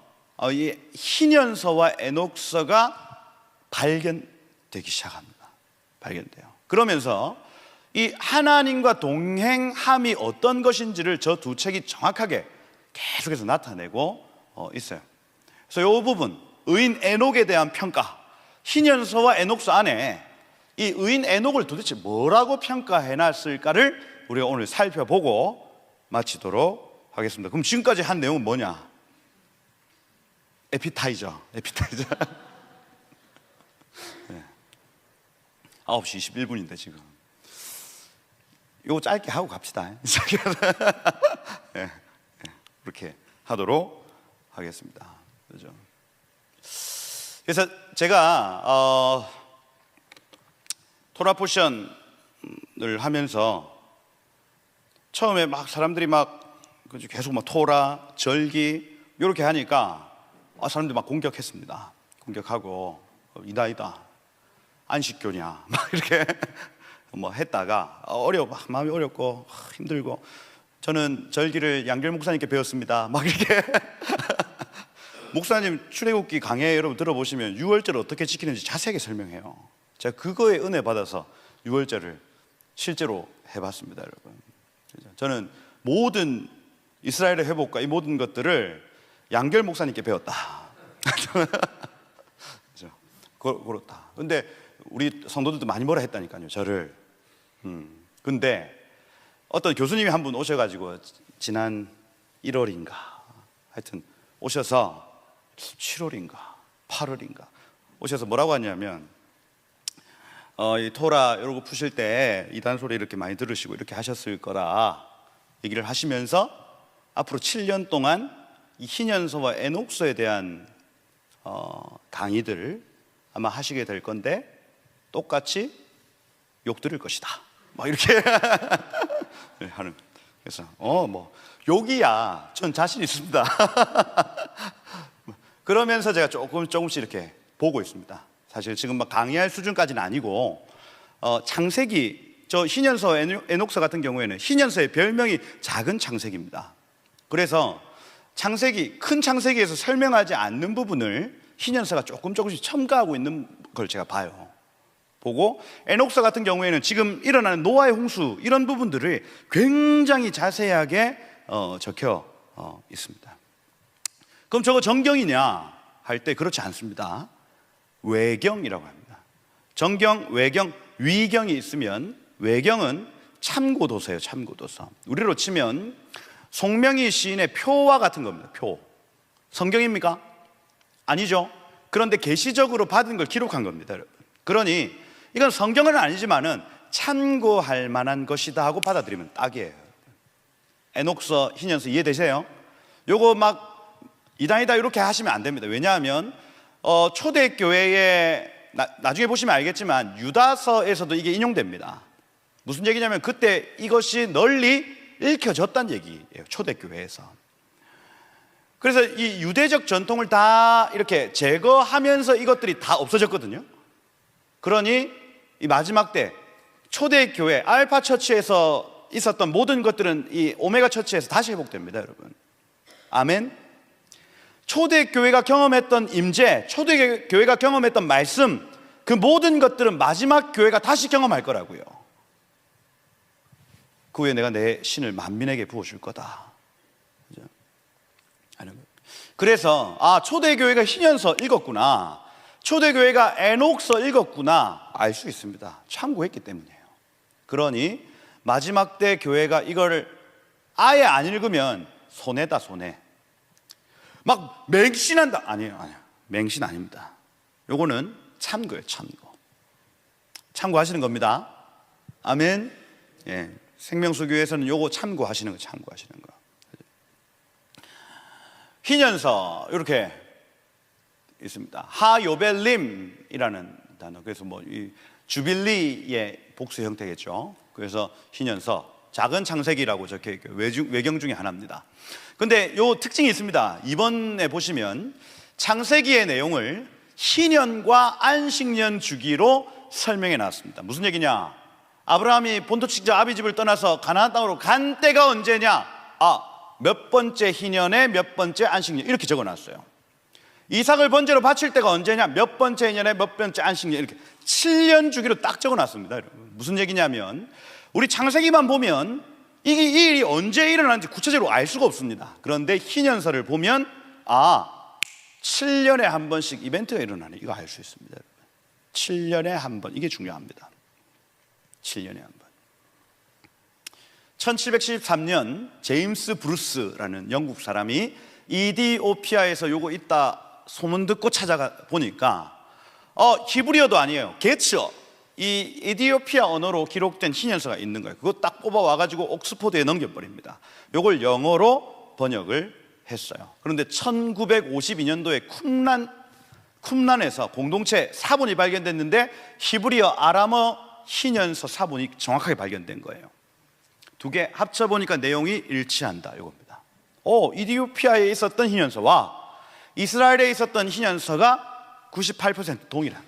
A: 이 희년서와 에녹서가 발견되기 시작합니다. 발견돼요. 그러면서 이 하나님과 동행함이 어떤 것인지를 저 두 책이 정확하게 계속해서 나타내고 있어요. 그래서 이 부분, 의인 에녹에 대한 평가, 희년서와 에녹서 안에 이 의인 에녹을 도대체 뭐라고 평가해 놨을까를 우리가 오늘 살펴보고 마치도록 하겠습니다. 그럼 지금까지 한 내용은 뭐냐? 에피타이저. 네. 9시 21분인데 지금 이거 짧게 하고 갑시다. 네. 그렇게 하도록 하겠습니다. 그렇죠? 그래서 제가 토라 포션을 하면서 처음에 막 사람들이 계속 토라, 절기 이렇게 하니까 사람들이 막 공격했습니다. 공격하고 이다 안식교냐 막 이렇게 했다가 마음이 어렵고 힘들고, 저는 절기를 양결 목사님께 배웠습니다 막 이렇게 목사님 출애굽기 강해 여러분 들어보시면 유월절을 어떻게 지키는지 자세하게 설명해요. 제가 그거에 은혜 받아서 유월절을 실제로 해봤습니다, 여러분. 저는 모든 이스라엘의 회복과 이 모든 것들을 양결 목사님께 배웠다. 그렇다. 근데 우리 성도들도 많이 뭐라 했다니까요, 저를. 근데 어떤 교수님이 한 분 오셔가지고 지난 1월인가 하여튼 오셔서 7월인가 8월인가 오셔서 뭐라고 하냐면 이 토라 이런 거 푸실 때 이단 소리 이렇게 많이 들으시고 이렇게 하셨을 거라 얘기를 하시면서 앞으로 7년 동안 이 희년서와 에녹서에 대한 강의들 아마 하시게 될 건데 똑같이 욕 들을 것이다 막 이렇게 하는. 그래서 욕이야 전 자신 있습니다. 그러면서 제가 조금씩 이렇게 보고 있습니다. 사실 지금 막 강의할 수준까지는 아니고 창세기, 저 희년서 에녹서 같은 경우에는 희년서의 별명이 작은 창세기입니다. 그래서 창세기, 큰 창세기에서 설명하지 않는 부분을 희년서가 조금씩 첨가하고 있는 걸 제가 봐요. 보고 에녹서 같은 경우에는 지금 일어나는 노아의 홍수 이런 부분들을 굉장히 자세하게 적혀 있습니다. 그럼 저거 정경이냐 할 때 그렇지 않습니다. 외경이라고 합니다. 정경, 외경, 위경이 있으면 외경은 참고도서예요. 참고도서. 우리로 치면 송명희 시인의 표와 같은 겁니다. 표. 성경입니까? 아니죠. 그런데 계시적으로 받은 걸 기록한 겁니다, 여러분. 그러니 이건 성경은 아니지만은 참고할 만한 것이다 하고 받아들이면 딱이에요. 에녹서, 희년서 이해되세요? 요거 막 이단이다 이렇게 하시면 안 됩니다. 왜냐하면 초대교회에 나중에 보시면 알겠지만 유다서에서도 이게 인용됩니다. 무슨 얘기냐면 그때 이것이 널리 읽혀졌다는 얘기예요. 초대교회에서. 그래서 이 유대적 전통을 다 이렇게 제거하면서 이것들이 다 없어졌거든요. 그러니 이 마지막 때 초대교회 알파 처치에서 있었던 모든 것들은 이 오메가 처치에서 다시 회복됩니다, 여러분. 아멘. 초대교회가 경험했던 임재, 초대교회가 경험했던 말씀, 그 모든 것들은 마지막 교회가 다시 경험할 거라고요. 그 후에 내가 내 신을 만민에게 부어줄 거다. 그래서 초대교회가 희년서 읽었구나, 초대교회가 에녹서 읽었구나 알 수 있습니다. 참고했기 때문이에요. 그러니 마지막 때 교회가 이걸 아예 안 읽으면 손해다, 손해. 막 맹신한다. 아니에요. 맹신 아닙니다. 요거는 참고예요. 참고하시는 겁니다. 아멘. 예. 생명수교에서는 요거 참고하시는 거. 희년서 이렇게 있습니다. 하요벨림이라는 단어. 그래서 이 주빌리의 복수 형태겠죠. 그래서 희년서, 작은 창세기라고 적혀 있고 외경 중에 하나입니다. 근데 요 특징이 있습니다. 이번에 보시면 창세기의 내용을 희년과 안식년 주기로 설명해 놨습니다. 무슨 얘기냐? 아브라함이 본토 친자 아비 집을 떠나서 가나안 땅으로 간 때가 언제냐? 몇 번째 희년에 몇 번째 안식년 이렇게 적어 놨어요. 이삭을 번제로 바칠 때가 언제냐? 몇 번째 희년에 몇 번째 안식년 이렇게 7년 주기로 딱 적어 놨습니다. 여러분. 무슨 얘기냐면 우리 창세기만 보면 이 일이 언제 일어나는지 구체적으로 알 수가 없습니다. 그런데 희년서를 보면 7년에 한 번씩 이벤트가 일어나네, 이거 알 수 있습니다. 여러분. 7년에 한 번, 이게 중요합니다. 7년에 한 번. 1773년 제임스 브루스라는 영국 사람이 이디오피아에서 요거 있다 소문 듣고 찾아가 보니까 히브리어도 아니에요. 게츠어, 이 에티오피아 언어로 기록된 희년서가 있는 거예요. 그거 딱 뽑아와가지고 옥스포드에 넘겨버립니다. 이걸 영어로 번역을 했어요. 그런데 1952년도에 쿰란에서 공동체 사본이 발견됐는데 히브리어 아람어 희년서 사본이 정확하게 발견된 거예요. 두 개 합쳐보니까 내용이 일치한다 이겁니다. 이디오피아에 있었던 희년서와 이스라엘에 있었던 희년서가 98% 동일한.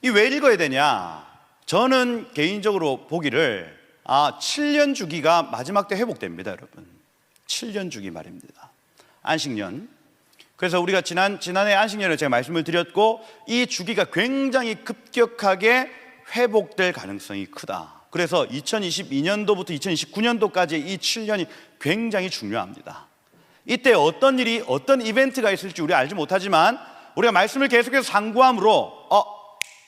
A: 이 왜 읽어야 되냐? 저는 개인적으로 보기를 7년 주기가 마지막 때 회복됩니다, 여러분. 7년 주기 말입니다. 안식년. 그래서 우리가 지난해 안식년에 제가 말씀을 드렸고 이 주기가 굉장히 급격하게 회복될 가능성이 크다. 그래서 2022년도부터 2029년도까지 이 7년이 굉장히 중요합니다. 이때 어떤 일이, 어떤 이벤트가 있을지 우리가 알지 못하지만 우리가 말씀을 계속해서 상고함으로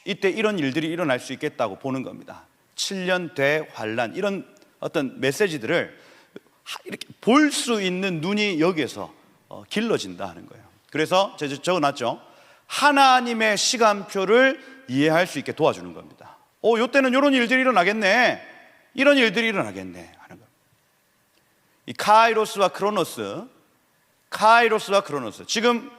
A: 이때 이런 일들이 일어날 수 있겠다고 보는 겁니다. 7년 대환란, 이런 어떤 메시지들을 이렇게 볼 수 있는 눈이 여기에서 길러진다 하는 거예요. 그래서 제가 적어놨죠. 하나님의 시간표를 이해할 수 있게 도와주는 겁니다. 요때는 이런 일들이 일어나겠네, 이런 일들이 일어나겠네 하는 겁니다. 이 카이로스와 크로노스, 지금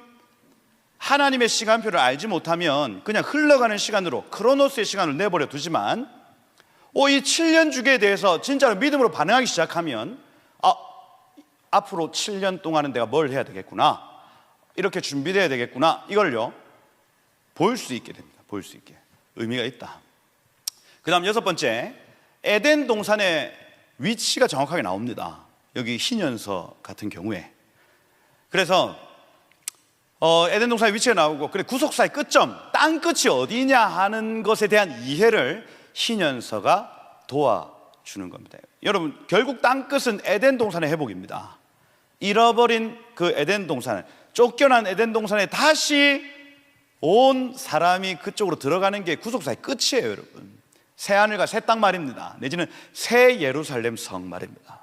A: 하나님의 시간표를 알지 못하면 그냥 흘러가는 시간으로 크로노스의 시간을 내버려 두지만 이 7년 주기에 대해서 진짜로 믿음으로 반응하기 시작하면 앞으로 7년 동안은 내가 뭘 해야 되겠구나, 이렇게 준비돼야 되겠구나, 이걸요 볼 수 있게 됩니다. 볼 수 있게. 의미가 있다. 그 다음 6번째, 에덴 동산의 위치가 정확하게 나옵니다. 여기 희년서 같은 경우에. 그래서 에덴 동산의 위치가 나오고, 그래 구속사의 끝점, 땅 끝이 어디냐 하는 것에 대한 이해를 희년서가 도와주는 겁니다. 여러분, 결국 땅 끝은 에덴 동산의 회복입니다. 잃어버린 그 에덴 동산, 쫓겨난 에덴 동산에 다시 온 사람이 그쪽으로 들어가는 게 구속사의 끝이에요, 여러분. 새 하늘과 새 땅 말입니다. 내지는 새 예루살렘 성 말입니다.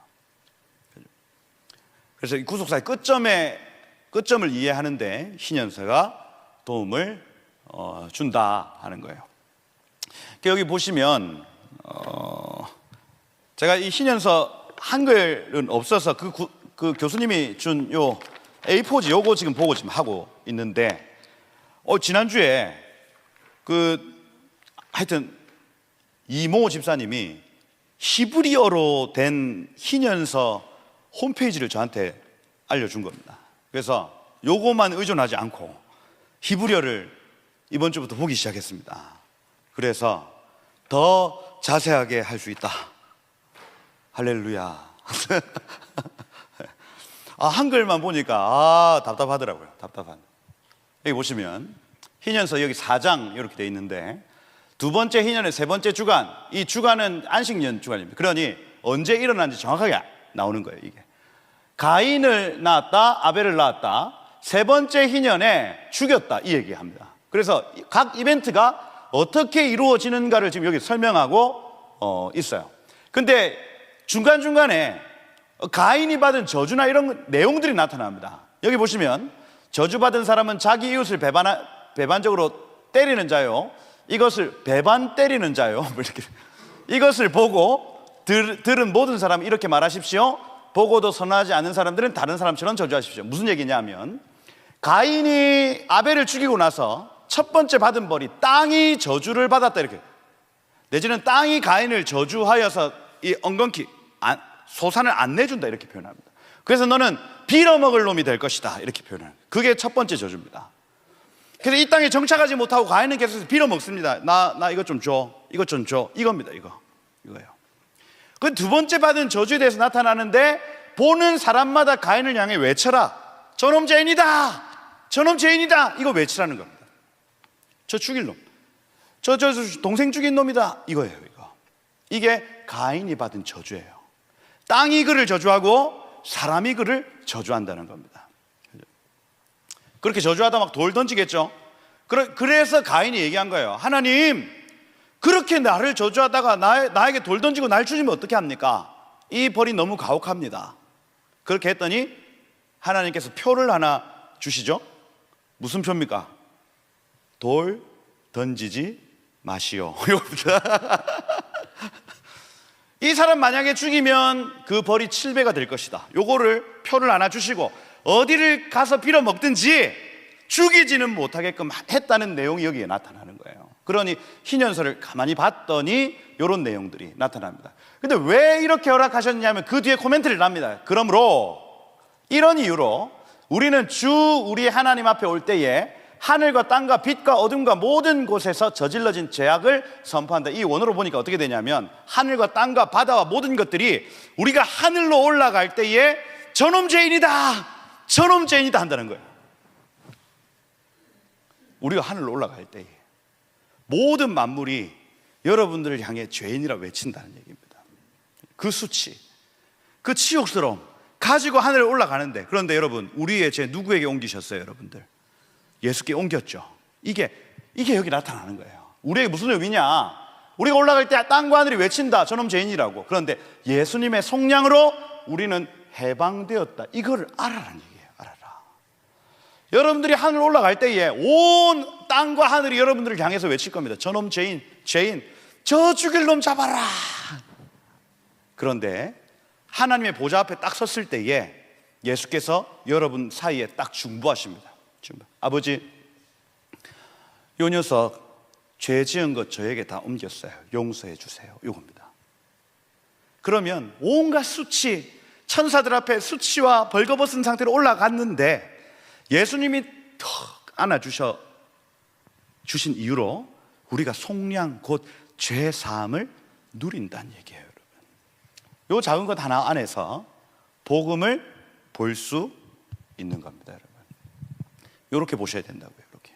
A: 그래서 이 구속사의 끝점을 이해하는데 희년서가 도움을 준다 하는 거예요. 여기 보시면 제가 이 희년서 한글은 없어서 그 교수님이 준 요 A4지 요거 지금 보고 지금 하고 있는데, 지난주에 하여튼 이모 집사님이 히브리어로 된 희년서 홈페이지를 저한테 알려준 겁니다. 그래서 요거만 의존하지 않고 히브리어를 이번 주부터 보기 시작했습니다. 그래서 더 자세하게 할 수 있다. 할렐루야. 한글만 보니까 답답하더라고요. 여기 보시면 희년서 여기 4장 이렇게 돼 있는데, 두 번째 희년의 세 번째 주간, 이 주간은 안식년 주간입니다. 그러니 언제 일어난지 정확하게 나오는 거예요. 이게 가인을 낳았다, 아벨을 낳았다, 세 번째 희년에 죽였다, 이 얘기합니다. 그래서 각 이벤트가 어떻게 이루어지는가를 지금 여기 설명하고 있어요. 근데 중간중간에 가인이 받은 저주나 이런 내용들이 나타납니다. 여기 보시면 저주받은 사람은 자기 이웃을 배반적으로 때리는 자요, 이것을 배반 때리는 자요, 이렇게 이것을 보고 들은 모든 사람 이렇게 말하십시오. 보고도 선하지 않은 사람들은 다른 사람처럼 저주하십시오. 무슨 얘기냐면, 가인이 아벨을 죽이고 나서 첫 번째 받은 벌이 땅이 저주를 받았다, 이렇게, 내지는 땅이 가인을 저주하여서 이 엉겅퀴 소산을 안 내준다, 이렇게 표현합니다. 그래서 너는 빌어먹을 놈이 될 것이다, 이렇게 표현합니다. 그게 첫 번째 저주입니다. 그래서 이 땅에 정착하지 못하고 가인은 계속 빌어먹습니다. 나 이것 좀 줘, 이것 좀 줘, 이겁니다. 이거예요. 그 두 번째 받은 저주에 대해서 나타나는데, 보는 사람마다 가인을 향해 외쳐라. 저놈 죄인이다, 저놈 죄인이다, 이거 외치라는 겁니다. 저 죽일 놈, 저 동생 죽인 놈이다, 이거예요. 이게 가인이 받은 저주예요. 땅이 그를 저주하고 사람이 그를 저주한다는 겁니다. 그렇게 저주하다 막 돌 던지겠죠. 그래서 가인이 얘기한 거예요. 하나님, 그렇게 나를 저주하다가 나에게 돌 던지고 날 죽이면 어떻게 합니까? 이 벌이 너무 가혹합니다. 그렇게 했더니 하나님께서 표를 하나 주시죠. 무슨 표입니까? 돌 던지지 마시오. 이 사람 만약에 죽이면 그 벌이 7배가 될 것이다. 요거를 표를 하나 주시고 어디를 가서 빌어먹든지 죽이지는 못하게끔 했다는 내용이 여기에 나타나는 거예요. 그러니 희년서를 가만히 봤더니 이런 내용들이 나타납니다. 근데 왜 이렇게 허락하셨냐면 그 뒤에 코멘트를 합니다. 그러므로 이런 이유로 우리는 주 우리 하나님 앞에 올 때에 하늘과 땅과 빛과 어둠과 모든 곳에서 저질러진 죄악을 선포한다. 이 원어로 보니까 어떻게 되냐면, 하늘과 땅과 바다와 모든 것들이 우리가 하늘로 올라갈 때에 저놈 죄인이다, 저놈 죄인이다 한다는 거예요. 우리가 하늘로 올라갈 때에 모든 만물이 여러분들을 향해 죄인이라 외친다는 얘기입니다. 그 수치, 그 치욕스러움 가지고 하늘에 올라가는데, 그런데 여러분, 우리의 죄 누구에게 옮기셨어요? 여러분들 예수께 옮겼죠. 이게 여기 나타나는 거예요. 우리에게 무슨 의미냐? 우리가 올라갈 때 땅과 하늘이 외친다, 저놈 죄인이라고. 그런데 예수님의 속량으로 우리는 해방되었다, 이거를 알아라는 얘기예요. 알아라. 여러분들이 하늘 올라갈 때에 온 땅과 하늘이 여러분들을 향해서 외칠 겁니다. 저놈 죄인, 저 죽일 놈 잡아라. 그런데 하나님의 보좌 앞에 딱 섰을 때에 예수께서 여러분 사이에 딱 중보하십니다. 아버지, 요 녀석 죄 지은 것 저에게 다 옮겼어요. 용서해 주세요. 이겁니다. 그러면 온갖 수치, 천사들 앞에 수치와 벌거벗은 상태로 올라갔는데 예수님이 턱 안아주셔 주신 이유로 우리가 속량 곧 죄 사함을 누린다는 얘기예요, 여러분. 요 작은 것 하나 안에서 복음을 볼 수 있는 겁니다, 여러분. 이렇게 보셔야 된다고요. 이렇게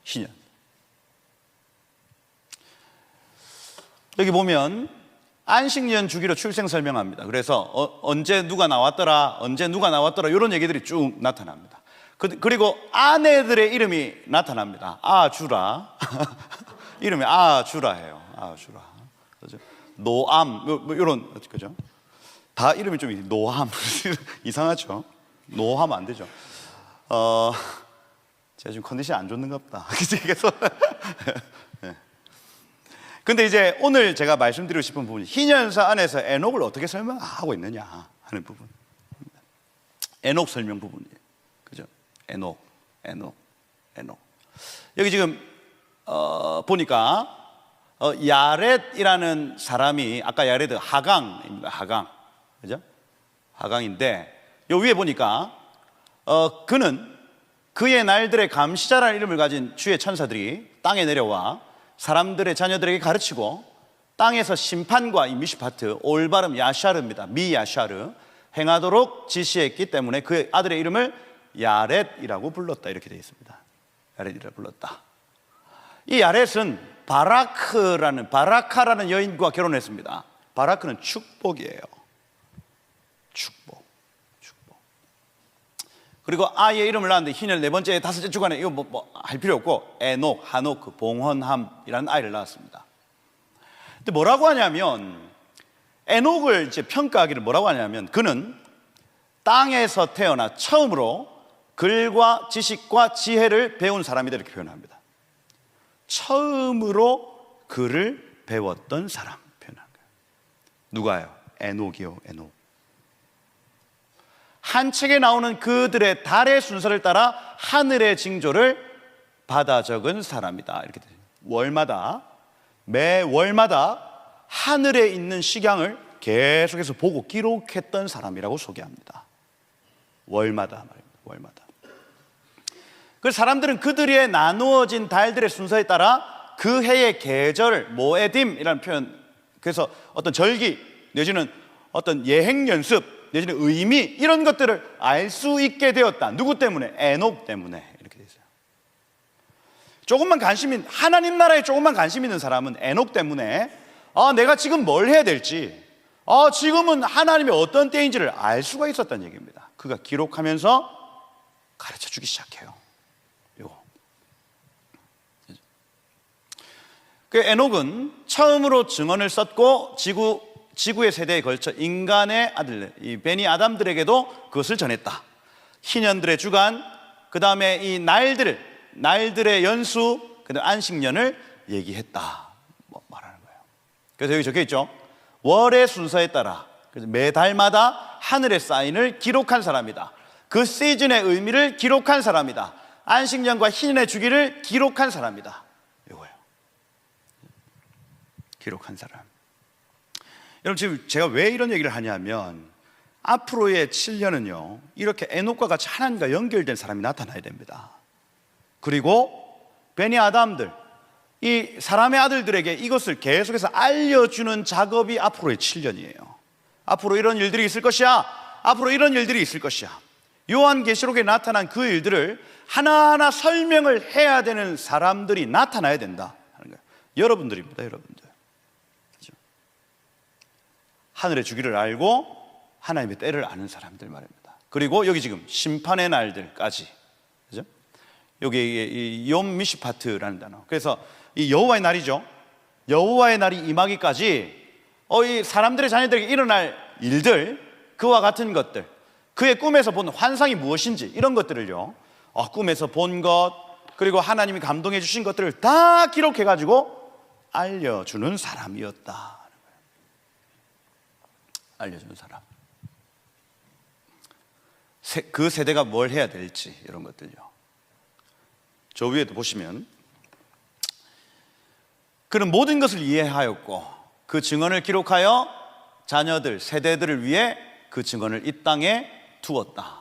A: 희년. 여기 보면 안식년 주기로 출생 설명합니다. 그래서 언제 누가 나왔더라 이런 얘기들이 쭉 나타납니다. 그리고 아내들의 이름이 나타납니다. 아주라 이름이 아주라예요. 아주라. 그죠? 노암 뭐 이런, 그죠? 다 이름이 좀 노함 이상하죠? 노하면 안 되죠. 제가 지금 컨디션이 안 좋는가 보다. 그래서 근데 이제 오늘 제가 말씀드리고 싶은 부분이 희년서 안에서 에녹을 어떻게 설명하고 있느냐 하는 부분. 에녹 설명 부분이에요. 그죠? 에녹. 여기 지금 보니까 야렛이라는 사람이, 아까 야렛 하강입니다. 하강. 그죠? 하강인데 요 위에 보니까 그는 그의 날들의 감시자라는 이름을 가진 주의 천사들이 땅에 내려와 사람들의 자녀들에게 가르치고 땅에서 심판과 이 미슈파트, 올바름 야샤르입니다. 미야샤르 행하도록 지시했기 때문에 그의 아들의 이름을 야렛이라고 불렀다. 이렇게 되어 있습니다. 야렛이라고 불렀다. 이 야렛은 바라카라는 여인과 결혼했습니다. 바라크는 축복이에요. 축복. 그리고 아이의 이름을 낳았는데 희년 네 번째, 다섯째 주간에 이거 뭐 할 필요 없고 에녹, 하노크, 봉헌함이라는 아이를 낳았습니다. 근데 뭐라고 하냐면 에녹을 이제 평가하기를 뭐라고 하냐면 그는 땅에서 태어나 처음으로 글과 지식과 지혜를 배운 사람이다 이렇게 표현합니다. 처음으로 글을 배웠던 사람 표현한 거예요. 누가요? 에녹이요. 에녹. 한 책에 나오는 그들의 달의 순서를 따라 하늘의 징조를 받아 적은 사람이다 이렇게 돼요. 매 월마다 하늘에 있는 식양을 계속해서 보고 기록했던 사람이라고 소개합니다. 월마다 말입니다. 월마다. 그 사람들은 그들의 나누어진 달들의 순서에 따라 그 해의 계절, 모에딤이라는 표현, 그래서 어떤 절기 내지는 어떤 예행 연습 내지는 의미 이런 것들을 알 수 있게 되었다. 누구 때문에? 에녹 때문에 이렇게 되어 있어요. 하나님 나라에 조금만 관심 있는 사람은 에녹 때문에 내가 지금 뭘 해야 될지, 지금은 하나님이 어떤 때인지를 알 수가 있었다는 얘기입니다. 그가 기록하면서 가르쳐주기 시작해요. 요거. 그 에녹은 처음으로 증언을 썼고 지구의 세대에 걸쳐 인간의 아들, 이 베니 아담들에게도 그것을 전했다. 희년들의 주간, 그 다음에 이 날들의 연수, 그 다음에 안식년을 얘기했다 말하는 거예요. 그래서 여기 적혀 있죠. 월의 순서에 따라 그래서 매달마다 하늘의 사인을 기록한 사람이다. 그 시즌의 의미를 기록한 사람이다. 안식년과 희년의 주기를 기록한 사람이다. 이거예요. 기록한 사람. 여러분, 지금 제가 왜 이런 얘기를 하냐면 앞으로의 7년은요 이렇게 에녹과 같이 하나님과 연결된 사람이 나타나야 됩니다. 그리고 베니 아담들, 이 사람의 아들들에게 이것을 계속해서 알려주는 작업이 앞으로의 7년이에요. 앞으로 이런 일들이 있을 것이야. 앞으로 이런 일들이 있을 것이야. 요한계시록에 나타난 그 일들을 하나하나 설명을 해야 되는 사람들이 나타나야 된다 하는 거예요. 여러분들입니다. 여러분들. 하늘의 주기를 알고 하나님의 때를 아는 사람들 말입니다. 그리고 여기 지금 심판의 날들까지, 그죠? 여기 욤 미슈파트라는 단어. 그래서 이 여호와의 날이죠. 여호와의 날이 임하기까지 이 사람들의 자녀들에게 일어날 일들, 그와 같은 것들, 그의 꿈에서 본 환상이 무엇인지 이런 것들을요, 꿈에서 본 것, 그리고 하나님이 감동해 주신 것들을 다 기록해 가지고 알려주는 사람이었다. 알려주는 사람. 그 세대가 뭘 해야 될지 이런 것들요. 저 위에도 보시면 그는 모든 것을 이해하였고 그 증언을 기록하여 자녀들, 세대들을 위해 그 증언을 이 땅에 두었다.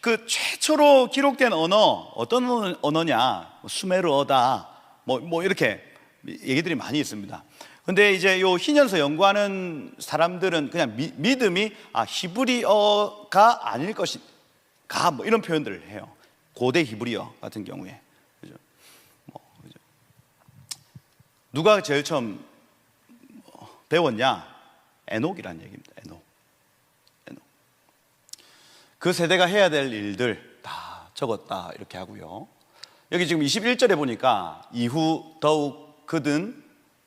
A: 그 최초로 기록된 언어, 어떤 언어냐? 수메르어다. 뭐 이렇게 얘기들이 많이 있습니다. 근데 이제 요 희년서 연구하는 사람들은 그냥 믿음이 히브리어가 아닐 것인가 뭐 이런 표현들을 해요. 고대 히브리어 같은 경우에. 그죠? 그죠? 누가 제일 처음 배웠냐? 에녹이라는 얘기입니다. 에녹. 그 세대가 해야 될 일들 다 적었다 이렇게 하고요. 여기 지금 21절에 보니까 이후 더욱 거든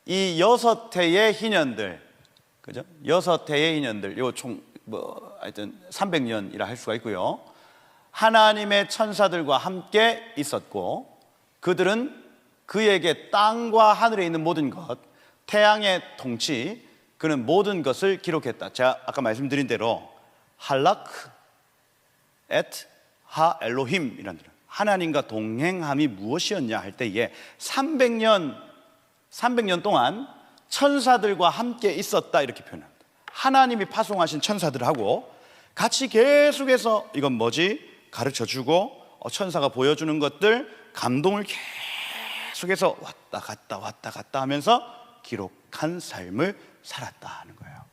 A: 이 6해의 희년들, 그죠? 6해의 희년들, 요 총 하여튼 300년이라 할 수가 있고요. 하나님의 천사들과 함께 있었고 그들은 그에게 땅과 하늘에 있는 모든 것, 태양의 통치, 그는 모든 것을 기록했다. 제가 아까 말씀드린 대로 할라크 엣 하 엘로힘이라는 하나님과 동행함이 무엇이었냐 할 때에 300년 동안 천사들과 함께 있었다 이렇게 표현합니다. 하나님이 파송하신 천사들하고 같이 계속해서 이건 뭐지? 가르쳐주고 천사가 보여주는 것들 감동을 계속해서 왔다 갔다 하면서 기록한 삶을 살았다는 거예요.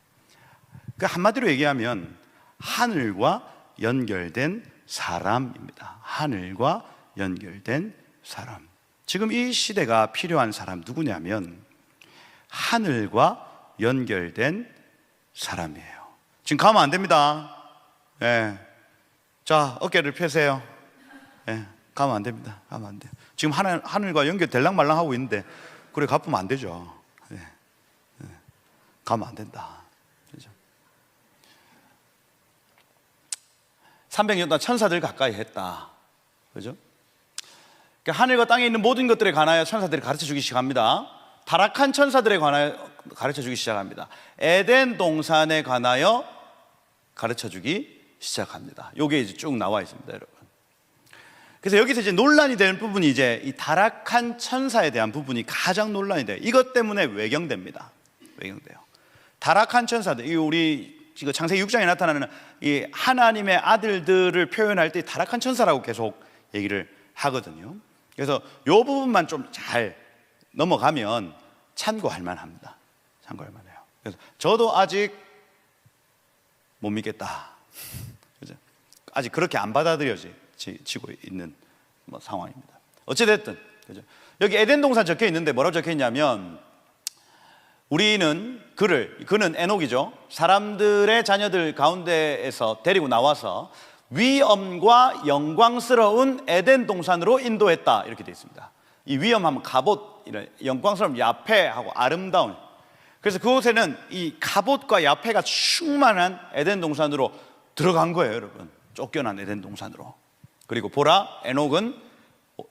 A: 그 한마디로 얘기하면 하늘과 연결된 사람입니다. 하늘과 연결된 사람. 지금 이 시대가 필요한 사람 누구냐면 하늘과 연결된 사람이에요. 지금 가면 안 됩니다. 예. 자, 어깨를 펴세요. 예. 가면 안 됩니다. 가면 안 돼요. 지금 하늘과 연결될랑 말랑 하고 있는데 그래 갚으면 안 되죠. 예. 예. 가면 안 된다. 300년 동안 천사들 가까이 했다. 그죠? 그러니까 하늘과 땅에 있는 모든 것들에 관하여 천사들이 가르쳐 주기 시작합니다. 타락한 천사들에 관하여 가르쳐 주기 시작합니다. 에덴 동산에 관하여 가르쳐 주기 시작합니다. 요게 이제 쭉 나와 있습니다, 여러분. 그래서 여기서 이제 논란이 되는 부분이 이제 이 타락한 천사에 대한 부분이 가장 논란이 돼요. 이것 때문에 외경됩니다. 외경돼요. 타락한 천사들, 이 우리 지금 창세기 6장에 나타나는 이 하나님의 아들들을 표현할 때 타락한 천사라고 계속 얘기를 하거든요. 그래서 이 부분만 좀 잘 넘어가면 참고할 만합니다. 참고할 만해요. 그래서 저도 아직 못 믿겠다. 그죠? 아직 그렇게 안 받아들여지고 있는 상황입니다. 어찌됐든 그죠? 여기 에덴 동산 적혀 있는데 뭐라고 적혀 있냐면 그는 에녹이죠. 사람들의 자녀들 가운데에서 데리고 나와서 위엄과 영광스러운 에덴 동산으로 인도했다 이렇게 되어 있습니다. 이 위엄하면 갑옷, 영광스러운 야페하고 아름다운. 그래서 그곳에는 이 갑옷과 야페가 충만한 에덴 동산으로 들어간 거예요, 여러분. 쫓겨난 에덴 동산으로. 그리고 보라, 에녹은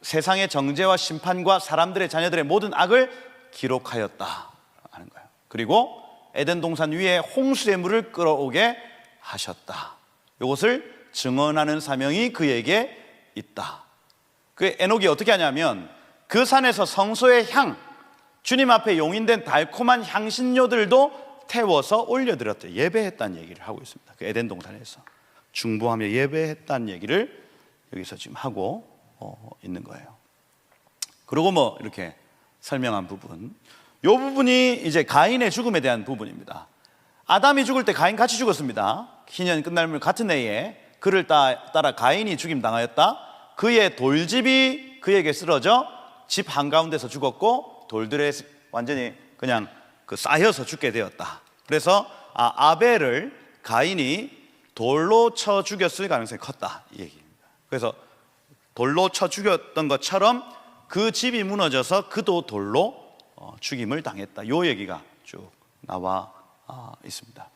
A: 세상의 정죄와 심판과 사람들의 자녀들의 모든 악을 기록하였다 하는 거예요. 그리고 에덴 동산 위에 홍수의 물을 끌어오게 하셨다. 이것을 증언하는 사명이 그에게 있다. 그 에녹이 어떻게 하냐면 그 산에서 성소의 향, 주님 앞에 용인된 달콤한 향신료들도 태워서 올려드렸다. 예배했다는 얘기를 하고 있습니다. 그 에덴 동산에서 중보하며 예배했다는 얘기를 여기서 지금 하고 있는 거예요. 그리고 이렇게 설명한 부분, 이 부분이 이제 가인의 죽음에 대한 부분입니다. 아담이 죽을 때 가인 같이 죽었습니다. 희년 끝날 물 같은 해에 그를 따라 가인이 죽임당하였다. 그의 돌집이 그에게 쓰러져 집 한가운데서 죽었고 돌들에 완전히 그냥 쌓여서 죽게 되었다. 그래서 아벨을 가인이 돌로 쳐 죽였을 가능성이 컸다 이 얘기입니다. 그래서 돌로 쳐 죽였던 것처럼 그 집이 무너져서 그도 돌로 죽임을 당했다. 이 얘기가 쭉 나와 있습니다.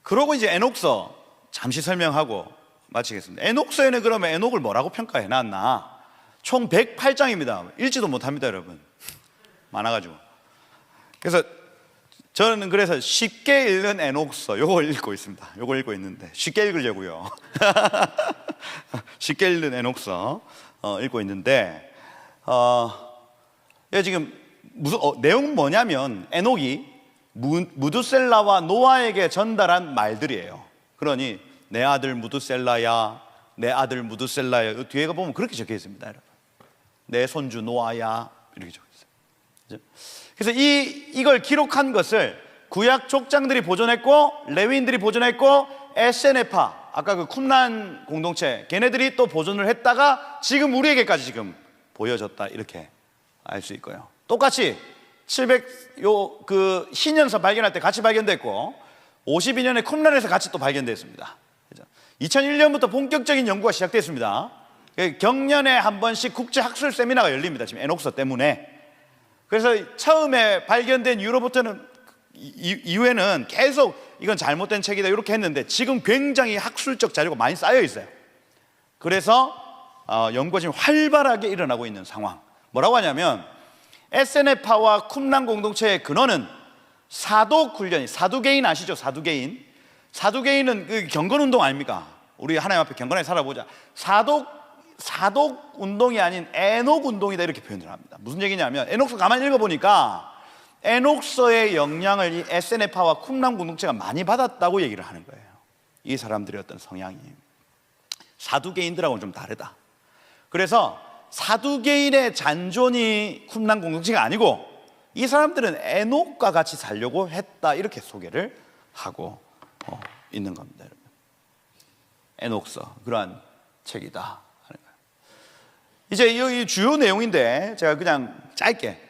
A: 그러고 이제 에녹서 잠시 설명하고 마치겠습니다. 에녹서에는 그러면 에녹을 뭐라고 평가해 놨나? 총 108장입니다. 읽지도 못합니다, 여러분. 많아가지고. 그래서 저는 그래서 쉽게 읽는 에녹서 요걸 읽고 있습니다. 요걸 읽고 있는데 쉽게 읽으려고요. 쉽게 읽는 에녹서 읽고 있는데 지금 내용은 뭐냐면 에녹이 무두셀라와 노아에게 전달한 말들이에요. 그러니 내 아들 무드셀라야, 내 아들 무드셀라야. 뒤에가 보면 그렇게 적혀 있습니다, 여러분. 내 손주 노아야, 이렇게 적혀 있어요. 그래서 이걸 기록한 것을 구약 족장들이 보존했고, 레위인들이 보존했고, 에세네파, 아까 그 쿰란 공동체, 걔네들이 또 보존을 했다가 지금 우리에게까지 지금 보여졌다, 이렇게 알 수 있고요. 똑같이 700 그 희년서 발견할 때 같이 발견됐고, 52년에 쿰란에서 같이 또 발견됐습니다. 2001년부터 본격적인 연구가 시작됐습니다. 경년에 한 번씩 국제 학술 세미나가 열립니다. 지금 에녹서 때문에. 그래서 처음에 발견된 이후로부터는 이후에는 계속 이건 잘못된 책이다 이렇게 했는데, 지금 굉장히 학술적 자료가 많이 쌓여 있어요. 그래서 연구가 지금 활발하게 일어나고 있는 상황. 뭐라고 하냐면, 에세네파와 쿰란 공동체의 근원은 사독 훈련이, 사두개인 아시죠? 사두개인. 사두개인은 그 경건운동 아닙니까? 우리 하나님 앞에 경건하게 살아보자. 사독 운동이 아닌 에녹 운동이다, 이렇게 표현을 합니다. 무슨 얘기냐면, 에녹서 가만히 읽어보니까 에녹서의 영향을 이 에세네파와 쿰란 공동체가 많이 받았다고 얘기를 하는 거예요. 이 사람들의 어떤 성향이 사두개인들하고는 좀 다르다. 그래서 사두개인의 잔존이 쿰란 공동체가 아니고, 이 사람들은 에녹과 같이 살려고 했다, 이렇게 소개를 하고 있는 겁니다, 여러분. 에녹서, 그러한 책이다 하는 거예요. 이제 이 주요 내용인데 제가 그냥 짧게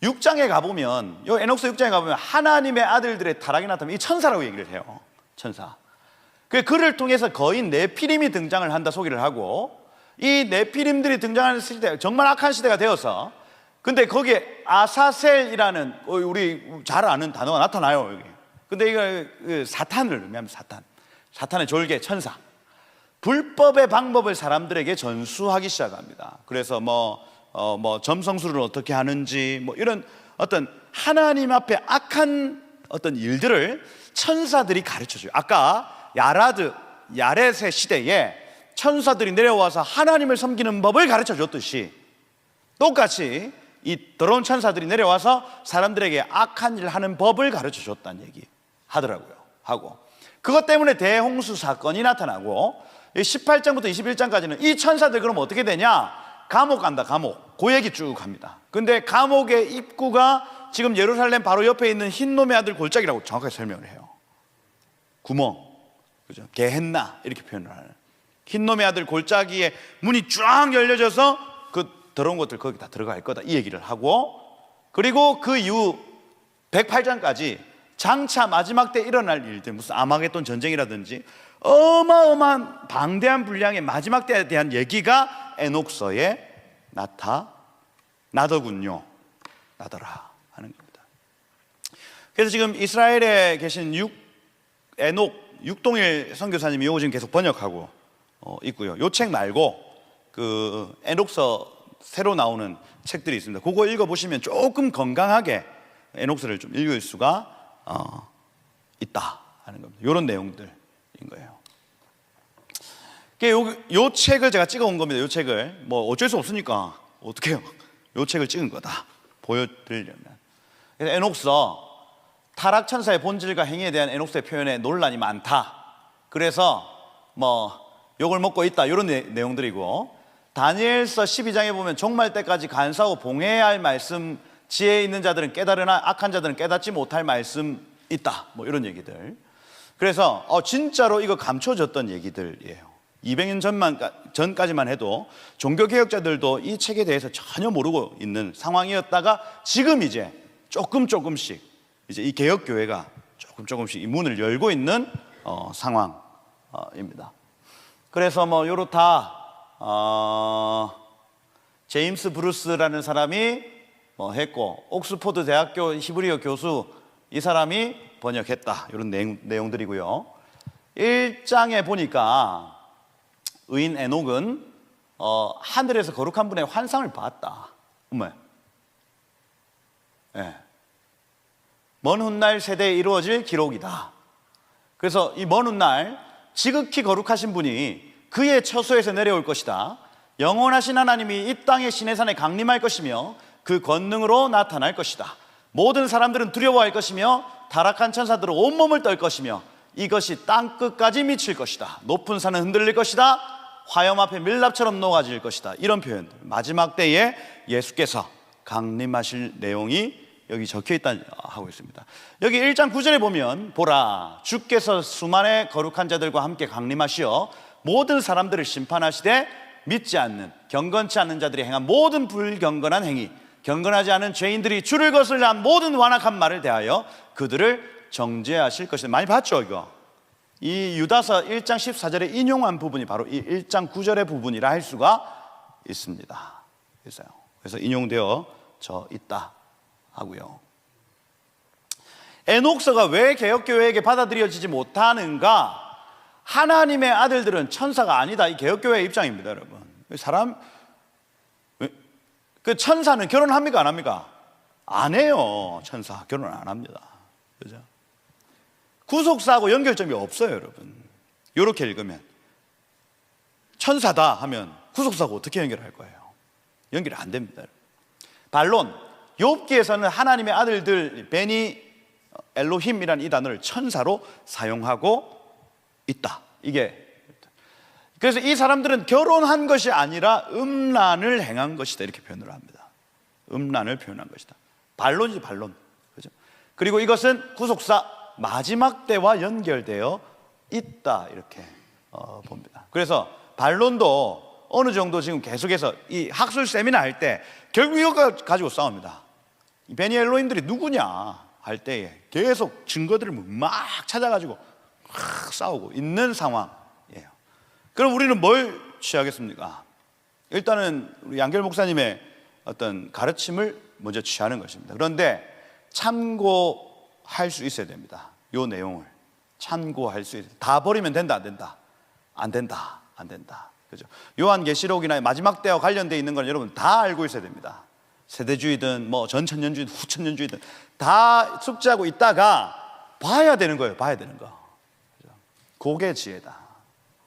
A: 6장에 가보면, 이 에녹서 6장에 가보면 하나님의 아들들의 타락이 나타나면 이 천사라고 얘기를 해요. 천사. 그를 통해서 거인 네피림이 등장을 한다 소개를 하고, 이 네피림들이 등장하는 시대, 정말 악한 시대가 되어서, 근데 거기에 아사셀이라는 우리 잘 아는 단어가 나타나요, 여기. 근데 이거 사탄을 의미합니다. 사탄의 졸개, 천사. 불법의 방법을 사람들에게 전수하기 시작합니다. 그래서 점성술을 어떻게 하는지, 이런 어떤 하나님 앞에 악한 어떤 일들을 천사들이 가르쳐줘요. 아까 야렛의 시대에 천사들이 내려와서 하나님을 섬기는 법을 가르쳐 줬듯이, 똑같이 이 더러운 천사들이 내려와서 사람들에게 악한 일을 하는 법을 가르쳐 줬다는 얘기 하더라고요. 하고 그것 때문에 대홍수 사건이 나타나고, 18장부터 21장까지는 이 천사들 그럼 어떻게 되냐? 감옥 간다, 감옥. 그 얘기 쭉 합니다. 근데 감옥의 입구가 지금 예루살렘 바로 옆에 있는 흰놈의 아들 골짜기라고 정확하게 설명을 해요. 구멍, 그죠? 게헨나, 이렇게 표현을 하는. 흰놈의 아들 골짜기에 문이 쫙 열려져서 그 더러운 것들 거기 다 들어갈 거다, 이 얘기를 하고, 그리고 그 이후 108장까지 장차 마지막 때 일어날 일들, 무슨 아마겟돈 전쟁이라든지 어마어마한 방대한 분량의 마지막 때에 대한 얘기가 에녹서에 나더군요. 나더라 하는 겁니다. 그래서 지금 이스라엘에 계신 에녹 육동일 선교사님이 요거 지금 계속 번역하고 있고요. 요 책 말고 그 에녹서 새로 나오는 책들이 있습니다. 그거 읽어보시면 조금 건강하게 에녹서를 좀 읽을 수가 있다 하는 겁니다. 이런 내용들인 거예요. 요 책을 제가 찍어온 겁니다. 요 책을 어쩔 수 없으니까 어떻게 해요? 요 책을 찍은 거다 보여드리려면. 그래서 에녹서, 타락천사의 본질과 행위에 대한 에녹서의 표현에 논란이 많다. 그래서 욕을 먹고 있다, 이런 내용들이고, 다니엘서 12장에 보면 종말 때까지 간사하고 봉해야 할 말씀, 지혜 있는 자들은 깨달으나 악한 자들은 깨닫지 못할 말씀 있다, 이런 얘기들. 그래서 진짜로 이거 감춰졌던 얘기들이에요. 200년 전까지만 해도 종교개혁자들도 이 책에 대해서 전혀 모르고 있는 상황이었다가, 지금 이제 조금씩 이제 이 개혁교회가 조금씩 이 문을 열고 있는 상황입니다. 그래서 요렇다. 제임스 브루스라는 사람이 했고, 옥스포드 대학교 히브리어 교수, 이 사람이 번역했다, 이런 내용들이고요. 1장에 보니까 의인 에녹은 하늘에서 거룩한 분의 환상을 봤다. 먼 훗날 세대에 이루어질 기록이다. 그래서 이 먼 훗날 지극히 거룩하신 분이 그의 처소에서 내려올 것이다. 영원하신 하나님이 이 땅의 시내산에 강림할 것이며 그 권능으로 나타날 것이다. 모든 사람들은 두려워할 것이며 타락한 천사들은 온몸을 떨 것이며 이것이 땅 끝까지 미칠 것이다. 높은 산은 흔들릴 것이다. 화염 앞에 밀랍처럼 녹아질 것이다. 이런 표현들. 마지막 때에 예수께서 강림하실 내용이 여기 적혀 있다 하고 있습니다. 여기 1장 9절에 보면 보라 주께서 수만의 거룩한 자들과 함께 강림하시어 모든 사람들을 심판하시되 믿지 않는 경건치 않은 자들이 행한 모든 불경건한 행위, 경건하지 않은 죄인들이 주를 거슬려한 모든 완악한 말을 대하여 그들을 정죄하실 것이다. 많이 봤죠 이거? 이 유다서 1장 14절에 인용한 부분이 바로 이 1장 9절의 부분이라 할 수가 있습니다. 그래서 인용되어져 있다 하고요. 에녹서가 왜 개혁교회에게 받아들여지지 못하는가? 하나님의 아들들은 천사가 아니다. 이 개혁교회의 입장입니다, 여러분. 그 천사는 결혼합니까, 안 합니까? 안 해요. 천사 결혼 안 합니다. 그죠? 구속사하고 연결점이 없어요, 여러분. 이렇게 읽으면 천사다 하면 구속사하고 어떻게 연결할 거예요? 연결이 안 됩니다. 반론, 욥기에서는 하나님의 아들들 베니 엘로힘이라는 이 단어를 천사로 사용하고 있다. 그래서 이 사람들은 결혼한 것이 아니라 음란을 행한 것이다 이렇게 표현을 합니다. 음란을 표현한 것이다. 반론이지, 반론. 그죠? 그리고 이것은 구속사 마지막 때와 연결되어 있다 이렇게 봅니다. 그래서 반론도 어느 정도 지금 계속해서 이 학술 세미나 할 때 결국 이거 가지고 싸웁니다. 이 베니 엘로힘들이 누구냐 할 때에 계속 증거들을 막 찾아가지고 막 싸우고 있는 상황이에요. 그럼 우리는 뭘 취하겠습니까? 일단은 우리 양결 목사님의 어떤 가르침을 먼저 취하는 것입니다. 그런데 참고할 수 있어야 됩니다. 이 내용을 참고할 수 있어야 됩니다. 다 버리면 된다, 안 된다? 안 된다, 안 된다. 그죠? 요한계시록이나 마지막 때와 관련되어 있는 건 여러분 다 알고 있어야 됩니다. 세대주의든 뭐 전천년주의든 후천년주의든 다 숙지하고 있다가 봐야 되는 거예요. 봐야 되는 거. 그죠? 그게 지혜다.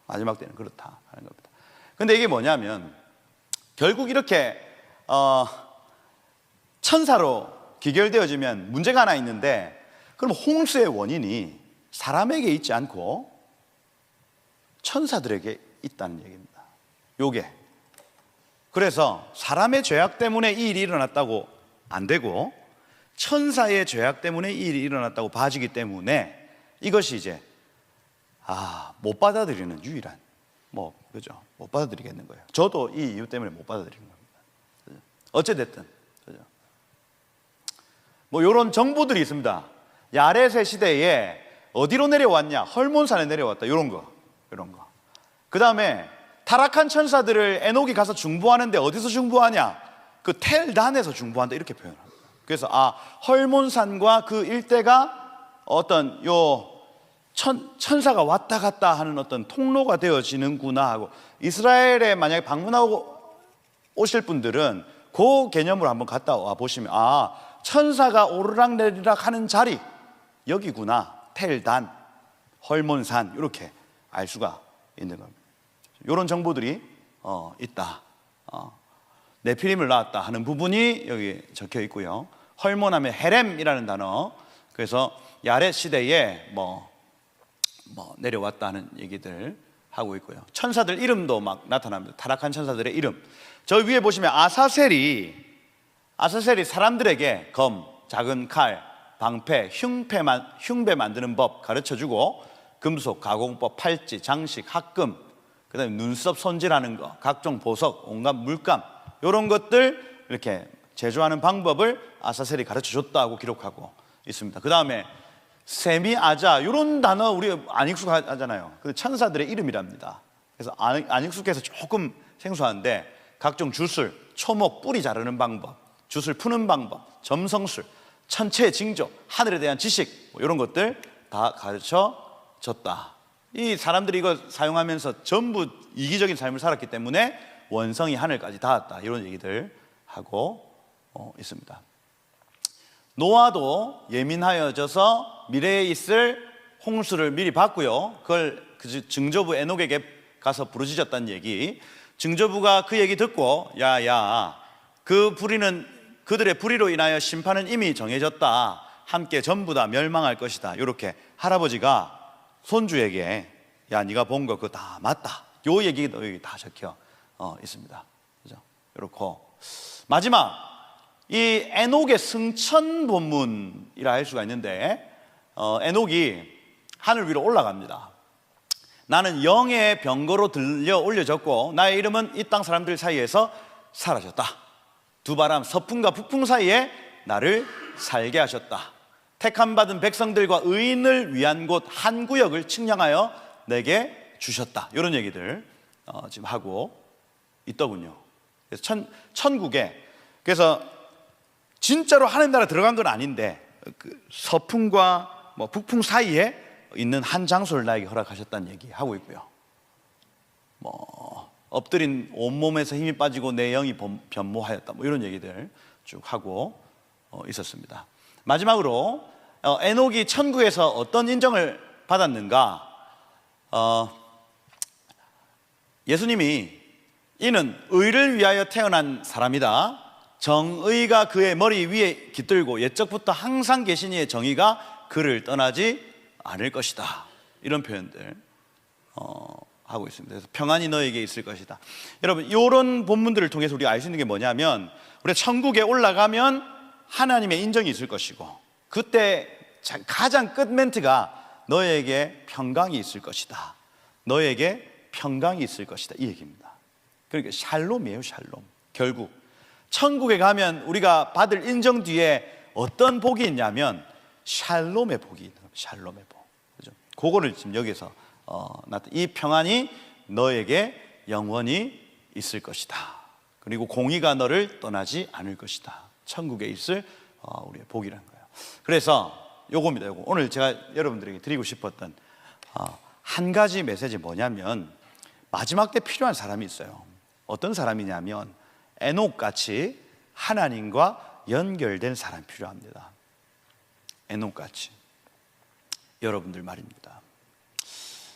A: 마지막 때는 그렇다 하는 겁니다. 근데 이게 뭐냐면 결국 이렇게 천사로 기결되어지면 문제가 하나 있는데, 그럼 홍수의 원인이 사람에게 있지 않고 천사들에게 있다는 얘기입니다. 요게. 그래서 사람의 죄악 때문에 이 일이 일어났다고 안 되고 천사의 죄악 때문에 이 일이 일어났다고 봐지기 때문에 이것이 이제 못 받아들이는 유일한 그죠? 못 받아들이겠는 거예요. 저도 이 이유 때문에 못 받아들이는 겁니다. 어찌됐든 그죠? 이런 정보들이 있습니다. 야렛의 시대에 어디로 내려왔냐? 헐몬산에 내려왔다. 이런 거. 그 다음에 타락한 천사들을 에녹이 가서 중보하는데 어디서 중보하냐? 그 텔단에서 중보한다 이렇게 표현합니다. 그래서 헐몬산과 그 일대가 어떤 천사가 왔다 갔다 하는 어떤 통로가 되어지는구나 하고, 이스라엘에 만약에 방문하고 오실 분들은 그 개념으로 한번 갔다 와 보시면 천사가 오르락내리락 하는 자리 여기구나. 텔단, 헐몬산 이렇게 알 수가 있는 겁니다. 이런 정보들이 있다. 네피림을 낳았다 하는 부분이 여기 적혀 있고요. 헐몬하면 헤렘이라는 단어. 그래서 야렛 시대에 내려왔다는 얘기들 하고 있고요. 천사들 이름도 막 나타납니다. 타락한 천사들의 이름. 저 위에 보시면 아사셀이 사람들에게 검, 작은 칼, 방패, 흉배 만드는 법 가르쳐주고, 금속, 가공법, 팔찌, 장식, 합금, 그 다음에 눈썹 손질하는 거, 각종 보석, 온갖 물감 이런 것들 이렇게 제조하는 방법을 아사셀이 가르쳐줬다고 기록하고 있습니다. 그 다음에 세미아자 이런 단어 우리 안 익숙하잖아요. 그 천사들의 이름이랍니다. 그래서 안 익숙해서 조금 생소한데 각종 주술, 초목, 뿌리 자르는 방법, 주술 푸는 방법, 점성술, 천체 징조, 하늘에 대한 지식 이런 것들 다 가르쳐줬다. 이 사람들이 이거 사용하면서 전부 이기적인 삶을 살았기 때문에 원성이 하늘까지 닿았다 이런 얘기들 하고 있습니다. 노아도 예민하여져서 미래에 있을 홍수를 미리 봤고요. 그걸 증조부 에녹에게 가서 부르짖었다는 얘기. 증조부가 그 얘기 듣고 그 불의는 그들의 불의로 인하여 심판은 이미 정해졌다. 함께 전부 다 멸망할 것이다. 이렇게 할아버지가 손주에게 야 네가 본 거 그거 다 맞다, 요 얘기도 여기 다 적혀 있습니다. 그죠? 이렇고 마지막 이 에녹의 승천 본문이라 할 수가 있는데 에녹이 하늘 위로 올라갑니다. 나는 영의 병거로 들려 올려졌고 나의 이름은 이 땅 사람들 사이에서 사라졌다. 두 바람 서풍과 북풍 사이에 나를 살게 하셨다. 택함 받은 백성들과 의인을 위한 곳 한 구역을 측량하여 내게 주셨다. 이런 얘기들 지금 하고 있더군요. 그래서 천국에, 그래서 진짜로 하나님 나라 들어간 건 아닌데 그 서풍과 북풍 사이에 있는 한 장소를 나에게 허락하셨다는 얘기 하고 있고요. 엎드린 온몸에서 힘이 빠지고 내 영이 변모하였다, 이런 얘기들 쭉 하고 있었습니다. 마지막으로 에녹이 천국에서 어떤 인정을 받았는가? 예수님이 이는 의를 위하여 태어난 사람이다. 정의가 그의 머리 위에 깃들고 옛적부터 항상 계신 이의 정의가 그를 떠나지 않을 것이다. 이런 표현들 하고 있습니다. 그래서 평안이 너에게 있을 것이다. 여러분, 이런 본문들을 통해서 우리가 알 수 있는 게 뭐냐면, 우리가 천국에 올라가면 하나님의 인정이 있을 것이고, 그때 가장 끝 멘트가 너에게 평강이 있을 것이다. 너에게 평강이 있을 것이다, 이 얘기입니다. 그러니까 샬롬이에요, 샬롬. 결국 천국에 가면 우리가 받을 인정 뒤에 어떤 복이 있냐면 샬롬의 복이 있는 겁니다. 샬롬의 복. 그죠? 그거를 지금 여기서 이 평안이 너에게 영원히 있을 것이다. 그리고 공의가 너를 떠나지 않을 것이다. 천국에 있을 우리의 복이라는 거예요. 그래서 요겁니다. 요거 오늘 제가 여러분들에게 드리고 싶었던 한 가지 메시지 뭐냐면, 마지막 때 필요한 사람이 있어요. 어떤 사람이냐면 에녹같이 하나님과 연결된 사람이 필요합니다. 에녹같이 여러분들 말입니다.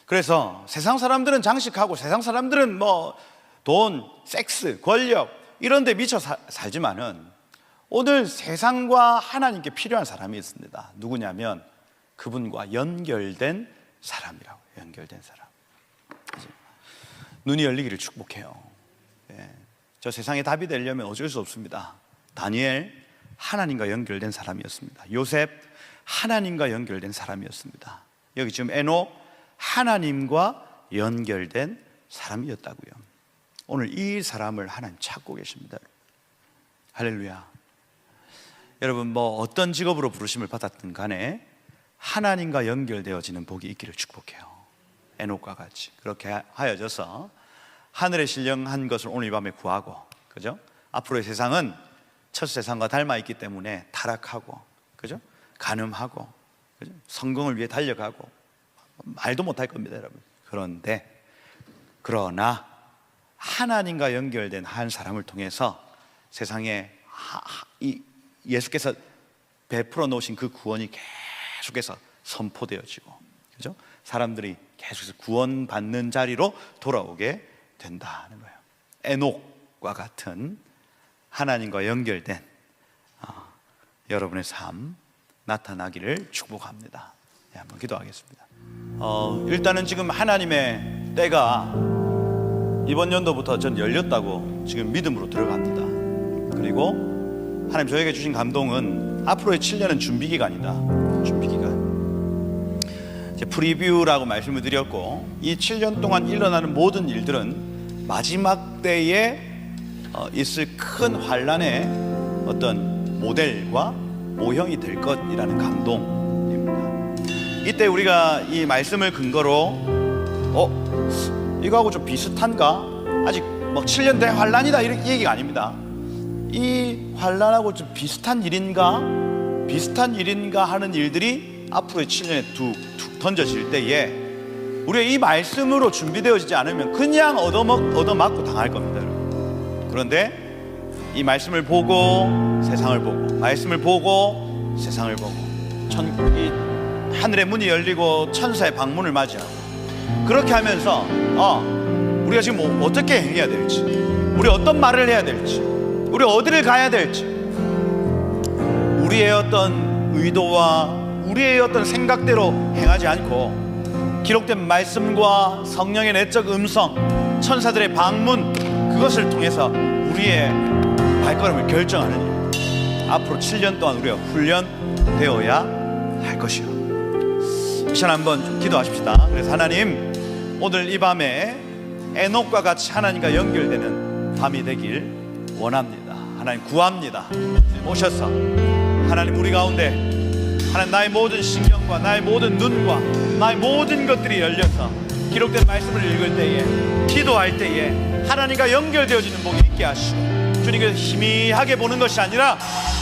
A: 그래서 세상 사람들은 장식하고 세상 사람들은 돈, 섹스, 권력 이런 데 미쳐 살지만은 오늘 세상과 하나님께 필요한 사람이 있습니다. 누구냐면 그분과 연결된 사람이라고. 연결된 사람. 눈이 열리기를 축복해요. 저 세상에 답이 되려면 어쩔 수 없습니다. 다니엘, 하나님과 연결된 사람이었습니다. 요셉, 하나님과 연결된 사람이었습니다. 여기 지금 에녹, 하나님과 연결된 사람이었다고요. 오늘 이 사람을 하나님 찾고 계십니다. 할렐루야. 여러분, 어떤 직업으로 부르심을 받았든 간에 하나님과 연결되어지는 복이 있기를 축복해요. 에녹과 같이 그렇게 하여져서 하늘에 신령한 것을 오늘 밤에 구하고, 그죠? 앞으로의 세상은 첫 세상과 닮아 있기 때문에 타락하고, 그죠? 간음하고, 그죠? 성공을 위해 달려가고 말도 못할 겁니다, 여러분. 그러나 하나님과 연결된 한 사람을 통해서 세상에 예수께서 베풀어 놓으신 그 구원이 계속해서 선포되어지고, 그죠? 사람들이 계속해서 구원받는 자리로 돌아오게 된다는 거예요. 에녹과 같은 하나님과 연결된 여러분의 삶 나타나기를 축복합니다. 한번 기도하겠습니다. 일단은 지금 하나님의 때가 이번 연도부터 전 열렸다고 지금 믿음으로 들어갑니다. 그리고 하나님 저에게 주신 감동은 앞으로의 7년은 준비기간이다. 준비기간. 프리뷰라고 말씀을 드렸고, 이 7년 동안 일어나는 모든 일들은 마지막 때에 있을 큰 환란의 어떤 모델과 모형이 될 것이라는 감동입니다. 이때 우리가 이 말씀을 근거로 이거하고 좀 비슷한가? 아직 7년 된 환란이다 이 얘기가 아닙니다. 이 환란하고 좀 비슷한 일인가 하는 일들이 앞으로의 7년에 툭 던져질 때에 우리가 이 말씀으로 준비되어지지 않으면 그냥 얻어맞고 당할 겁니다, 여러분. 그런데 이 말씀을 보고 세상을 보고, 말씀을 보고 세상을 보고, 이 하늘의 문이 열리고 천사의 방문을 맞이하고, 그렇게 하면서 우리가 지금 어떻게 행해야 될지, 우리 어떤 말을 해야 될지, 우리 어디를 가야 될지, 우리의 어떤 의도와 우리의 어떤 생각대로 행하지 않고 기록된 말씀과 성령의 내적 음성, 천사들의 방문, 그것을 통해서 우리의 발걸음을 결정하는 일. 앞으로 7년 동안 우리가 훈련되어야 할 것이요. 이 시간 한번 좀 기도하십시다. 그래서 하나님, 오늘 이 밤에 에녹과 같이 하나님과 연결되는 밤이 되길 원합니다. 하나님 구합니다. 오셔서 하나님 우리 가운데 하나님 나의 모든 신경과 나의 모든 눈과 나의 모든 것들이 열려서 기록된 말씀을 읽을 때에, 기도할 때에 하나님과 연결되어지는 복이 있게 하시고, 주님께서 희미하게 보는 것이 아니라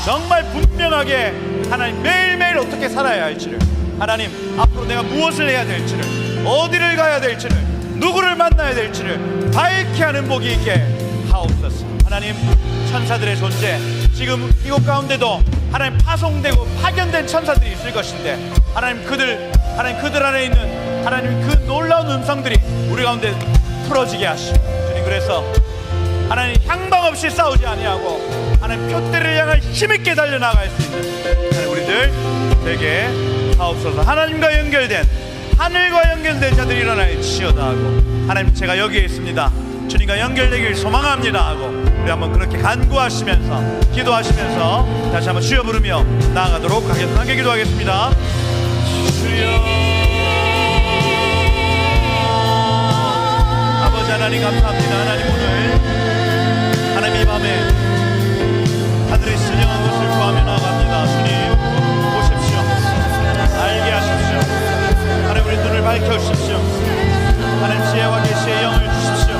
A: 정말 분명하게 하나님 매일매일 어떻게 살아야 할지를, 하나님 앞으로 내가 무엇을 해야 될지를, 어디를 가야 될지를, 누구를 만나야 될지를 밝게 하는 복이 있게 하옵소서. 하나님, 천사들의 존재, 지금 이곳 가운데도 하나님 파송되고 파견된 천사들이 있을 것인데, 하나님 그들 안에 있는 하나님 그 놀라운 음성들이 우리 가운데 풀어지게 하시고, 주님 그래서 하나님 향방 없이 싸우지 아니하고 하나님 표대를 향해 힘있게 달려나갈 수 있는 하나님 우리들 되게 하옵소서. 하나님과 연결된, 하늘과 연결된 자들이 일어나야 치여다 하고, 하나님 제가 여기에 있습니다, 주님과 연결되길 소망합니다 하고, 우리 한번 그렇게 간구하시면서 기도하시면서 다시 한번 주여 부르며 나아가도록 하겠습니다. 함께 기도하겠습니다. 주여. 아버지 하나님 감사합니다. 하나님 오늘 하나님 이 밤에 하늘의 신령한 것을 구하며 나아갑니다. 주님 오십시오. 알게 하십시오. 하나님 우리 눈을 밝혀주십시오. 하나님 지혜와 계시의 영을 주십시오.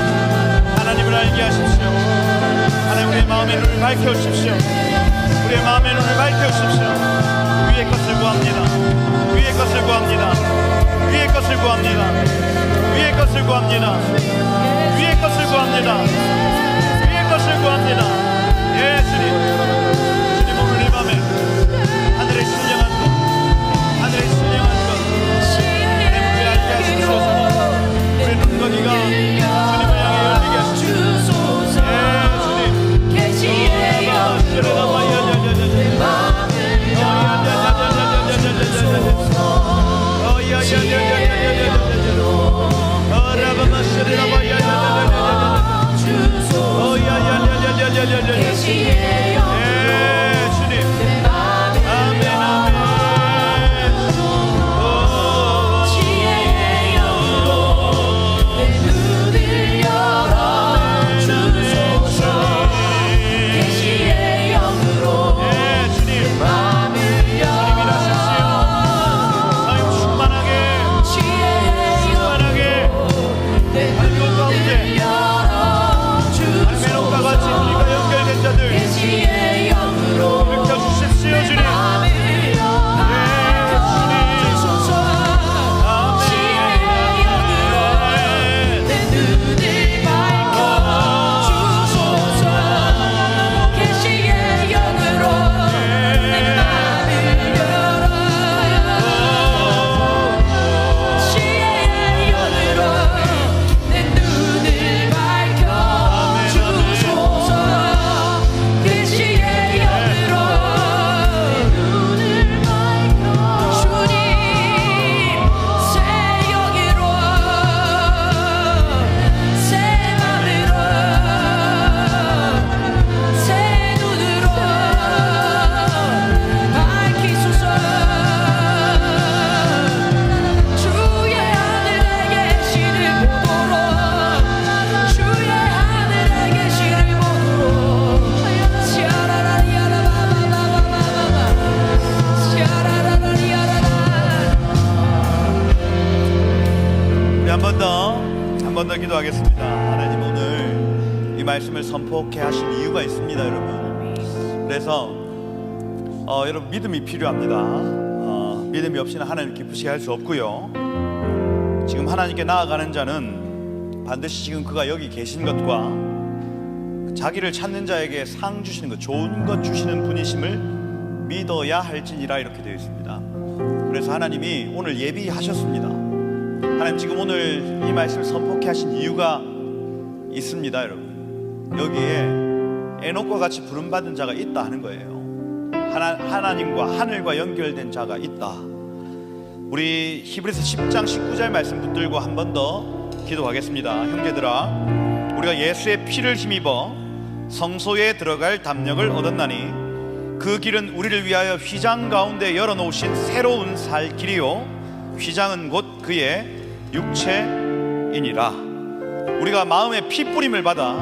A: 하나님을 알게 하십시오. 하나님 우리의 마음의 눈을 밝혀주십시오. 우리의 마음의 눈을 밝혀주십시오. 위의 것을 구합니다. 위의 것을 구합니다. 위의 것을 구합니다. 위의 것을 구합니다. 위의 것을 구합니다. 위의 것을 구합니다. 예 주님, 주님 오늘 이 밤에 하늘의 신령한 것, 하늘의 신령한 것 하나님 우리 알게 하시옵소서. 우리 눈거기가 주님을 향해 열리게 하시옵소서. 예 주님, 계시의 영으로 한 번 더 기도하겠습니다. 하나님 오늘 이 말씀을 선포케 하신 이유가 있습니다, 여러분. 그래서 여러분 믿음이 필요합니다. 믿음이 없이는 하나님 기쁘시게 할 수 없고요. 지금 하나님께 나아가는 자는 반드시 지금 그가 여기 계신 것과 자기를 찾는 자에게 상 주시는 것, 좋은 것 주시는 분이심을 믿어야 할지니라, 이렇게 되어 있습니다. 그래서 하나님이 오늘 예비하셨습니다. 하나님 지금 오늘 이 말씀을 선포케 하신 이유가 있습니다, 여러분. 여기에 에녹과 같이 부름받은 자가 있다 하는 거예요. 하나님과 하늘과 연결된 자가 있다. 우리 히브리서 10장 19절 말씀 붙들고 한 번 더 기도하겠습니다. 형제들아, 우리가 예수의 피를 힘입어 성소에 들어갈 담력을 얻었나니 그 길은 우리를 위하여 휘장 가운데 열어놓으신 새로운 살 길이요 휘장은 곧 그의 육체이니라. 우리가 마음의 피 뿌림을 받아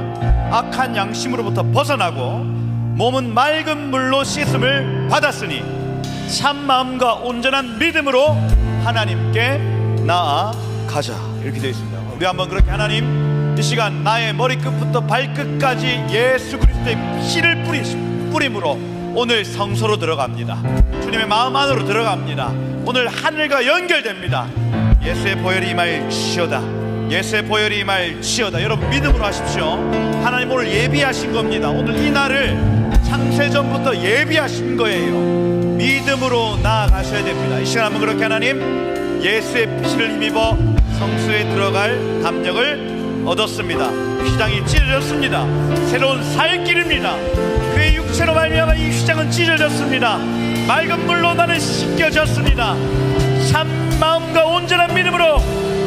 A: 악한 양심으로부터 벗어나고 몸은 맑은 물로 씻음을 받았으니 참 마음과 온전한 믿음으로 하나님께 나아가자. 이렇게 되어 있습니다. 우리 한번 그렇게 하나님, 이 시간 나의 머리끝부터 발끝까지 예수 그리스도의 피를 뿌림으로 오늘 성소로 들어갑니다. 주님의 마음 안으로 들어갑니다. 오늘 하늘과 연결됩니다. 예수의 보혈이 임할지어다. 예수의 보혈이 임할지어다. 여러분 믿음으로 하십시오. 하나님 오늘 예비하신 겁니다. 오늘 이 날을 창세전부터 예비하신 거예요. 믿음으로 나아가셔야 됩니다. 이 시간 한번 그렇게 하나님, 예수의 피를 힘입어 성소에 들어갈 담력을 얻었습니다. 휘장이 찢어졌습니다. 새로운 살길입니다. 그의 육체로 말미암아 이 휘장은 찢어졌습니다. 맑은 물로 나는 씻겨졌습니다. 참 마음과 온전한 믿음으로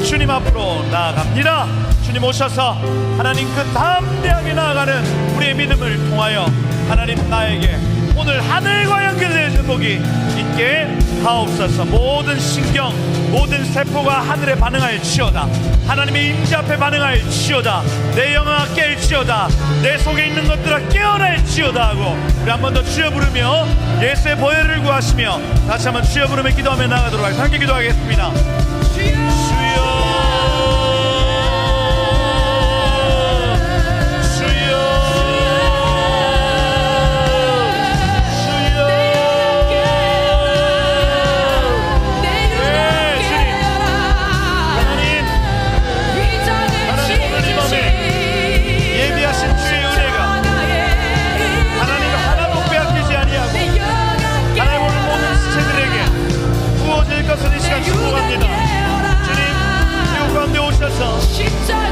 A: 주님 앞으로 나아갑니다. 주님 오셔서 하나님 그 담대하게 나아가는 우리의 믿음을 통하여 하나님 나에게 오늘 하늘과 연결되는 복이 있게 하옵소서. 모든 신경, 모든 세포가 하늘에 반응할지어다. 하나님의 임재 앞에 반응할지어다. 내 영혼아 깰지어다. 내 속에 있는 것들아 깨어날지어다 하고 우리 한 번 더 주여 부르며 예수의 보혈을 구하시며 다시 한번 주여 부르며 기도하며 나가도록 하겠습니다. 함께 기도하겠습니다. 주여 이 시간 축복합니다. 주님 이곳 가운데 오셔서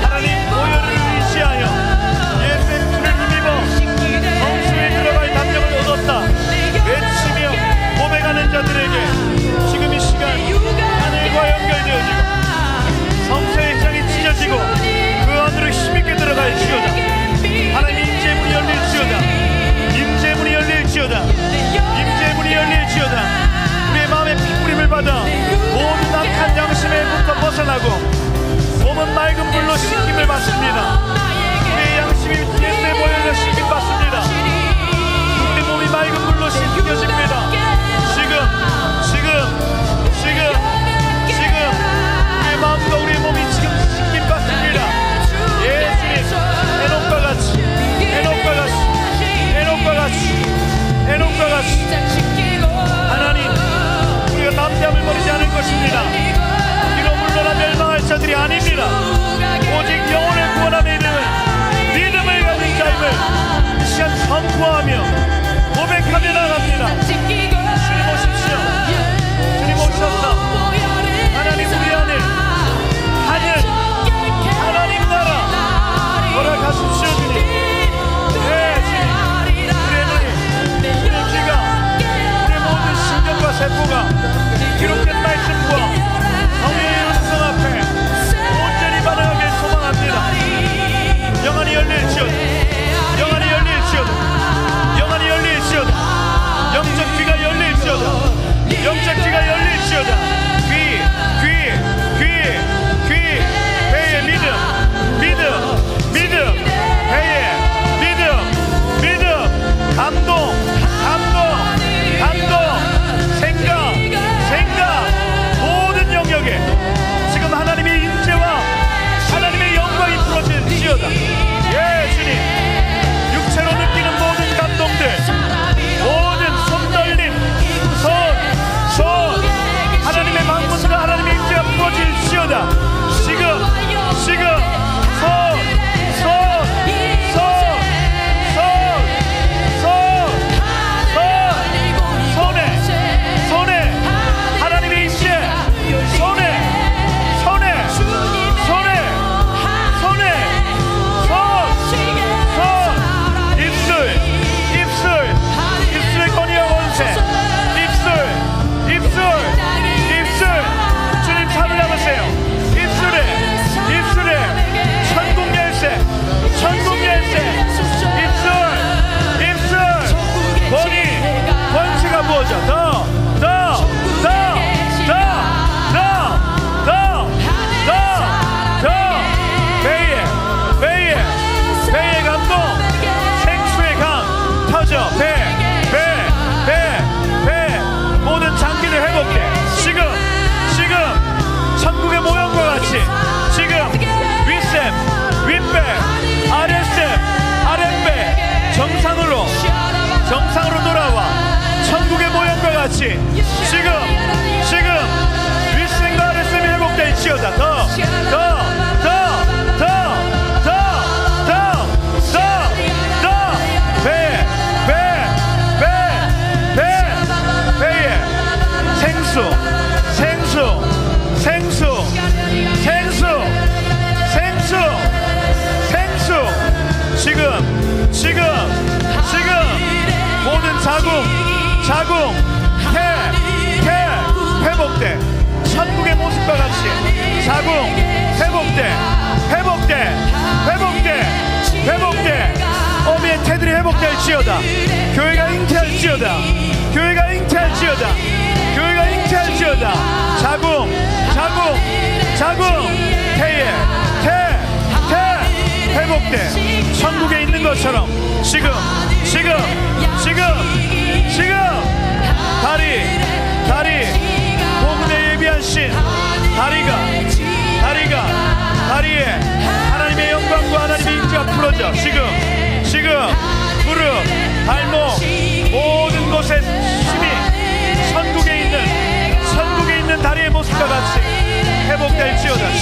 A: 하나님 보혈을 의지하여 예수의 피를 힘입어 성소에 들어갈 담력을 얻었다 외치며 고백하는 자들에게 지금 이 시간 하늘과 연결되어지고 성소의 휘장이 찢어지고 그 안으로 힘있게 들어갈지어다. 하나님 임재문이 열릴지어다. 임재문이 열릴지어다. 임재문이 열릴지어다. 우리의 마음에 피뿌림을 받아 모든 악한 양심에부터 벗어나고 몸은 맑은 물로 씻김을 받습니다. 우리의 양심이 예수의 보혈로 씻김 받습니다. 우리 몸이 맑은 물로 씻겨집니다. 지금 우리의 마음과 우리의 몸이 지금 씻김 받습니다. 예수님 해놓과 같이 하나님 우리가 담대함을 버리지 않을 것입니다. 이로 물러나 멸망할 자들이 아닙니다. 오직 영혼을 구원함에 이르는 믿음을 가진 자임을 이 시간 선포하며 고백하며 나갑니다. 주님 오십시오. 주님 오셔서 하나님 우리 안에 하나님 나라 돌아가십시오. 주님 우리의 눈이 우리의 귀가 우리의 모든 신경과 세포가 기록된 말씀과 성령의 음성 앞에 온전히
B: 아랫배, 아랫배, 아랫배 정상으로 돌아와 천국의 모양과 같이 지금 윗셈과 아랫셈이 회복될지어다. 배에 지금 모든 자궁 회복돼. 천국의 모습과 같이 자궁 회복돼. 어미의 태들이 회복될지어다. 교회가 잉태할지어다. 자궁 태에 회복돼. 천국에 있는 것처럼 지금 다리 복음에 예비한 신 다리에 하나님의 영광과 하나님의 인자가 풀어져. 지금 무릎 발목 모든 곳에 힘이 천국에 있는 다리의 모습과 같이 회복될지어다.